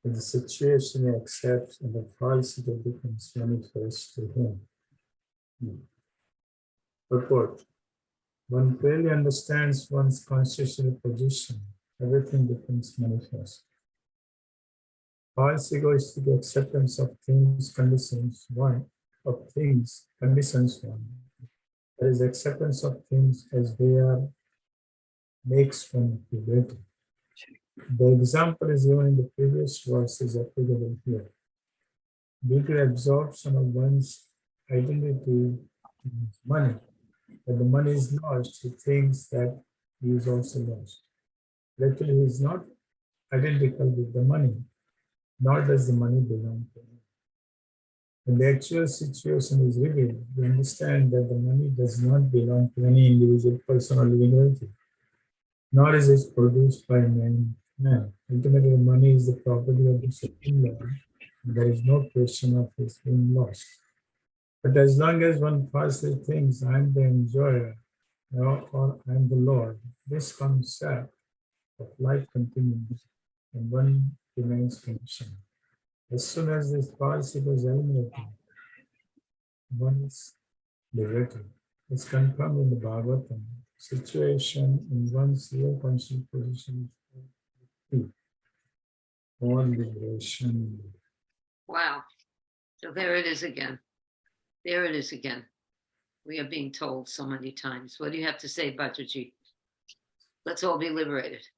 Speaker 7: in the situation he accepts, and the falsity becomes manifest to him. Purport. One clearly understands one's constitutional position, everything becomes manifest. False egoistic acceptance of things conditions one. That is, acceptance of things as they are makes one liberated. The example is given in the previous verse is applicable here. Due to absorption of one's identity in money, when the money is lost, he thinks that he is also lost. But actually, he is not identical with the money, nor does the money belong to him. When the actual situation is revealed, we understand that the money does not belong to any individual person or living entity, nor is it produced by man. Ultimately, money is the property of the Supreme Lord. There is no question of its being lost. But as long as one falsely thinks I am the enjoyer or I am the Lord, this concept of life continues and one remains conditioned. As soon as this false ego is eliminated, one is liberated. It's confirmed in the Bhagavatam. Situation in one's real conscious position is all liberation.
Speaker 2: Wow. So there it is again. There it is again. We are being told so many times. What do you have to say, Bajaji? Let's all be liberated.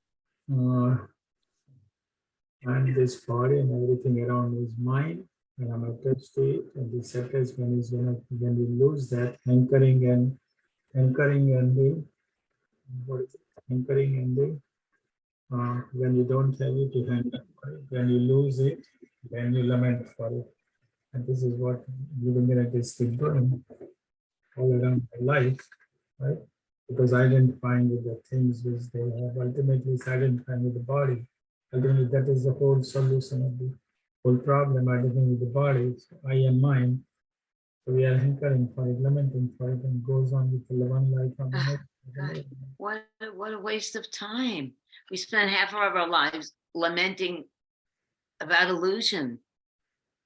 Speaker 7: And this body and everything around is mine, and I'm attached to it. And this attachment is when we lose that anchoring and the when you don't have it, you hang on for it. When you lose it, then you lament for it. And this is what living in this keep doing all around my life, right? Because identifying with the things which they have, ultimately it's identifying with the body. Ultimately, that is the whole solution of the whole problem, identifying with the body, I and mine. So we are hankering for it, lamenting for it, and goes on with the one life on the next.
Speaker 2: What a waste of time. We spend half of our lives lamenting about illusion.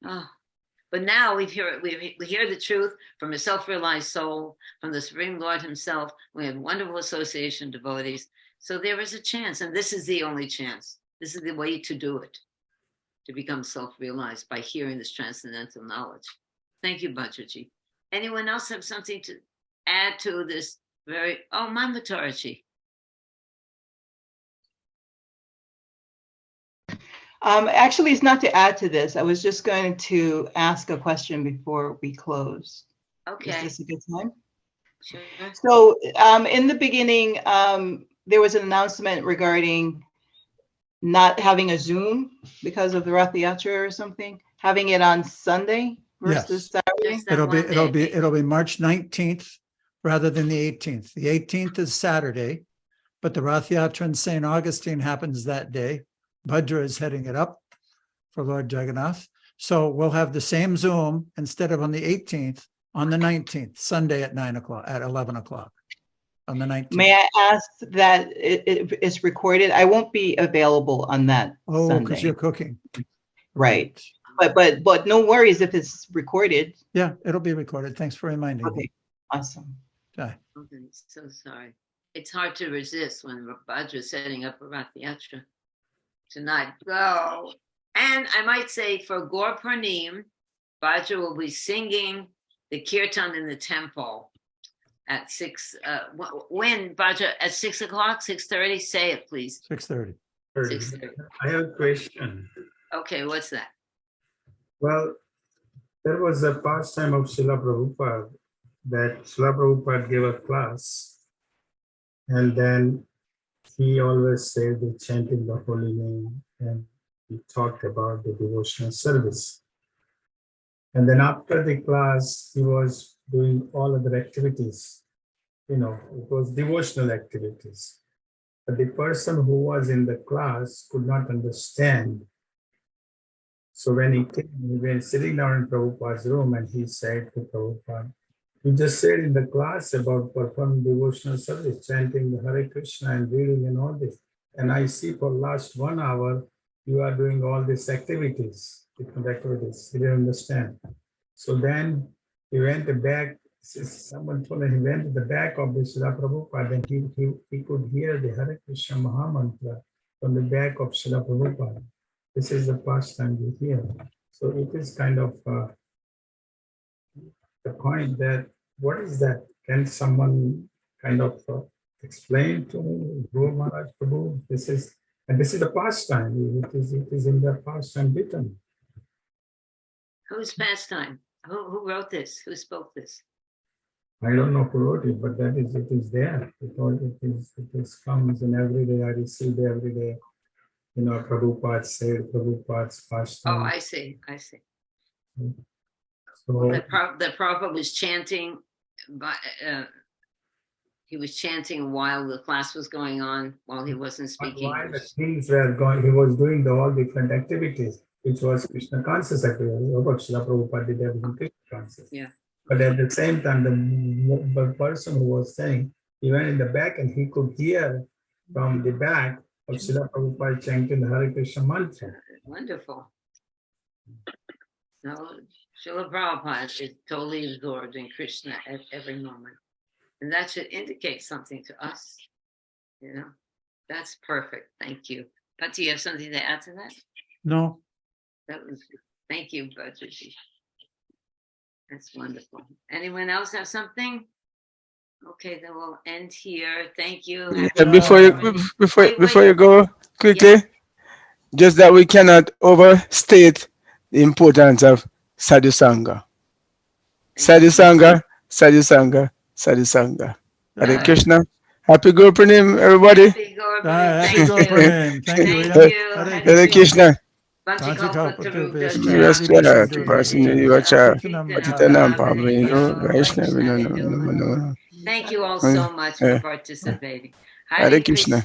Speaker 2: Oh. But now we hear the truth from a self-realized soul, from the Supreme Lord himself. We have wonderful association devotees. So there is a chance, and this is the only chance. This is the way to do it. to become self-realized by hearing this transcendental knowledge. Thank you, Bhadraji. Anyone else have something to add to this very, oh, Mambataraji.
Speaker 3: Actually, it's not to add to this. I was just going to ask a question before we close.
Speaker 2: Okay,
Speaker 3: Is this a good time?
Speaker 2: sure.
Speaker 3: So in the beginning, there was an announcement regarding not having a Zoom because of the Rath Yatra or something, having it on Sunday versus Saturday.
Speaker 2: Just that one day.
Speaker 1: It'll be March 19th rather than the 18th. The 18th is Saturday, but the Rath Yatra in St. Augustine happens that day. Bhadra is heading it up for Lord Jagannath. So we'll have the same Zoom instead of on the 18th, on the 19th, Sunday at 9 o'clock, at 11 o'clock on the 19th.
Speaker 3: May I ask that it's recorded? I won't be available on that
Speaker 1: Oh, because
Speaker 3: Sunday.
Speaker 1: you're cooking.
Speaker 3: Right. But no worries if it's recorded.
Speaker 1: Yeah, it'll be recorded. Thanks for reminding me.
Speaker 3: Okay, awesome.
Speaker 1: Okay.
Speaker 2: Okay, so sorry. It's hard to resist when Bhadra's setting up a Rath Yatra tonight. Go. And I might say for Gaur Purnim, Bhadra will be singing the kirtan in the temple at 6. When, Bhadra? At 6 o'clock, 6:30? Say it, please.
Speaker 1: 6:30.
Speaker 2: 6:30.
Speaker 7: I have a question.
Speaker 2: Okay, what's that?
Speaker 7: Well, there was a pastime of Srila Prabhupada that Srila Prabhupada gave a class, and then he always said the chanting the holy name, and he talked about the devotional service. And then after the class, he was doing all other activities. You know, it was devotional activities. But the person who was in the class could not understand. So when he came, he was sitting down in Prabhupada's room, and he said to Prabhupada, "You just said in the class about performing devotional service, chanting the Hare Krishna and reading and all this. And I see for last 1 hour, you are doing all these activities, different activities." He didn't understand. So then he went back. Someone told him he went to the back of the Srila Prabhupada, and he could hear the Hare Krishna Mahamantra from the back of Srila Prabhupada. This is the pastime we hear. So it is kind of the point that, what is that? Can someone kind of explain to me, Guru Maharaj Prabhu? This is the pastime. It is in the pastime written.
Speaker 2: Whose pastime? Who wrote this? Who spoke this?
Speaker 7: I don't know who wrote it, but it is there. It comes in every day. I receive every day. You know, Prabhupada said, Prabhupada's pastime.
Speaker 2: Oh, I see.
Speaker 7: So,
Speaker 2: The Prabhupada was chanting, he was chanting while the class was going on, while he wasn't speaking.
Speaker 7: while the things were going, he was doing all different activities, which was Krishna conscious activities. Srila Prabhupada did everything Krishna conscious.
Speaker 2: Yeah.
Speaker 7: But at the same time, the person who was saying, he went in the back and he could hear from the back of Srila Prabhupada chanting the Hare Krishna mantra.
Speaker 2: Wonderful. No, Srila Prabhupada is totally absorbed in Krishna at every moment. And that should indicate something to us. You know, that's perfect. Thank you. But do you have something to add to that?
Speaker 1: No,
Speaker 2: That was, thank you, Bhadraji. That's wonderful. Anyone else have something? Okay, then we'll end here. Thank you.
Speaker 5: Before you go quickly, just that we cannot overstate the importance of Sadhu Sangha. Sadhu Sangha, Sadhu Sangha, Sadhu Sangha. Hare Krishna. Happy Guru Purnim, everybody.
Speaker 2: Happy Gaur
Speaker 1: Happy
Speaker 2: Purnim.
Speaker 1: Gaur Purnim. Thank you.
Speaker 2: Thank you.
Speaker 5: Hare Krishna.
Speaker 2: Thank you all so much for participating.
Speaker 5: Hare Krishna.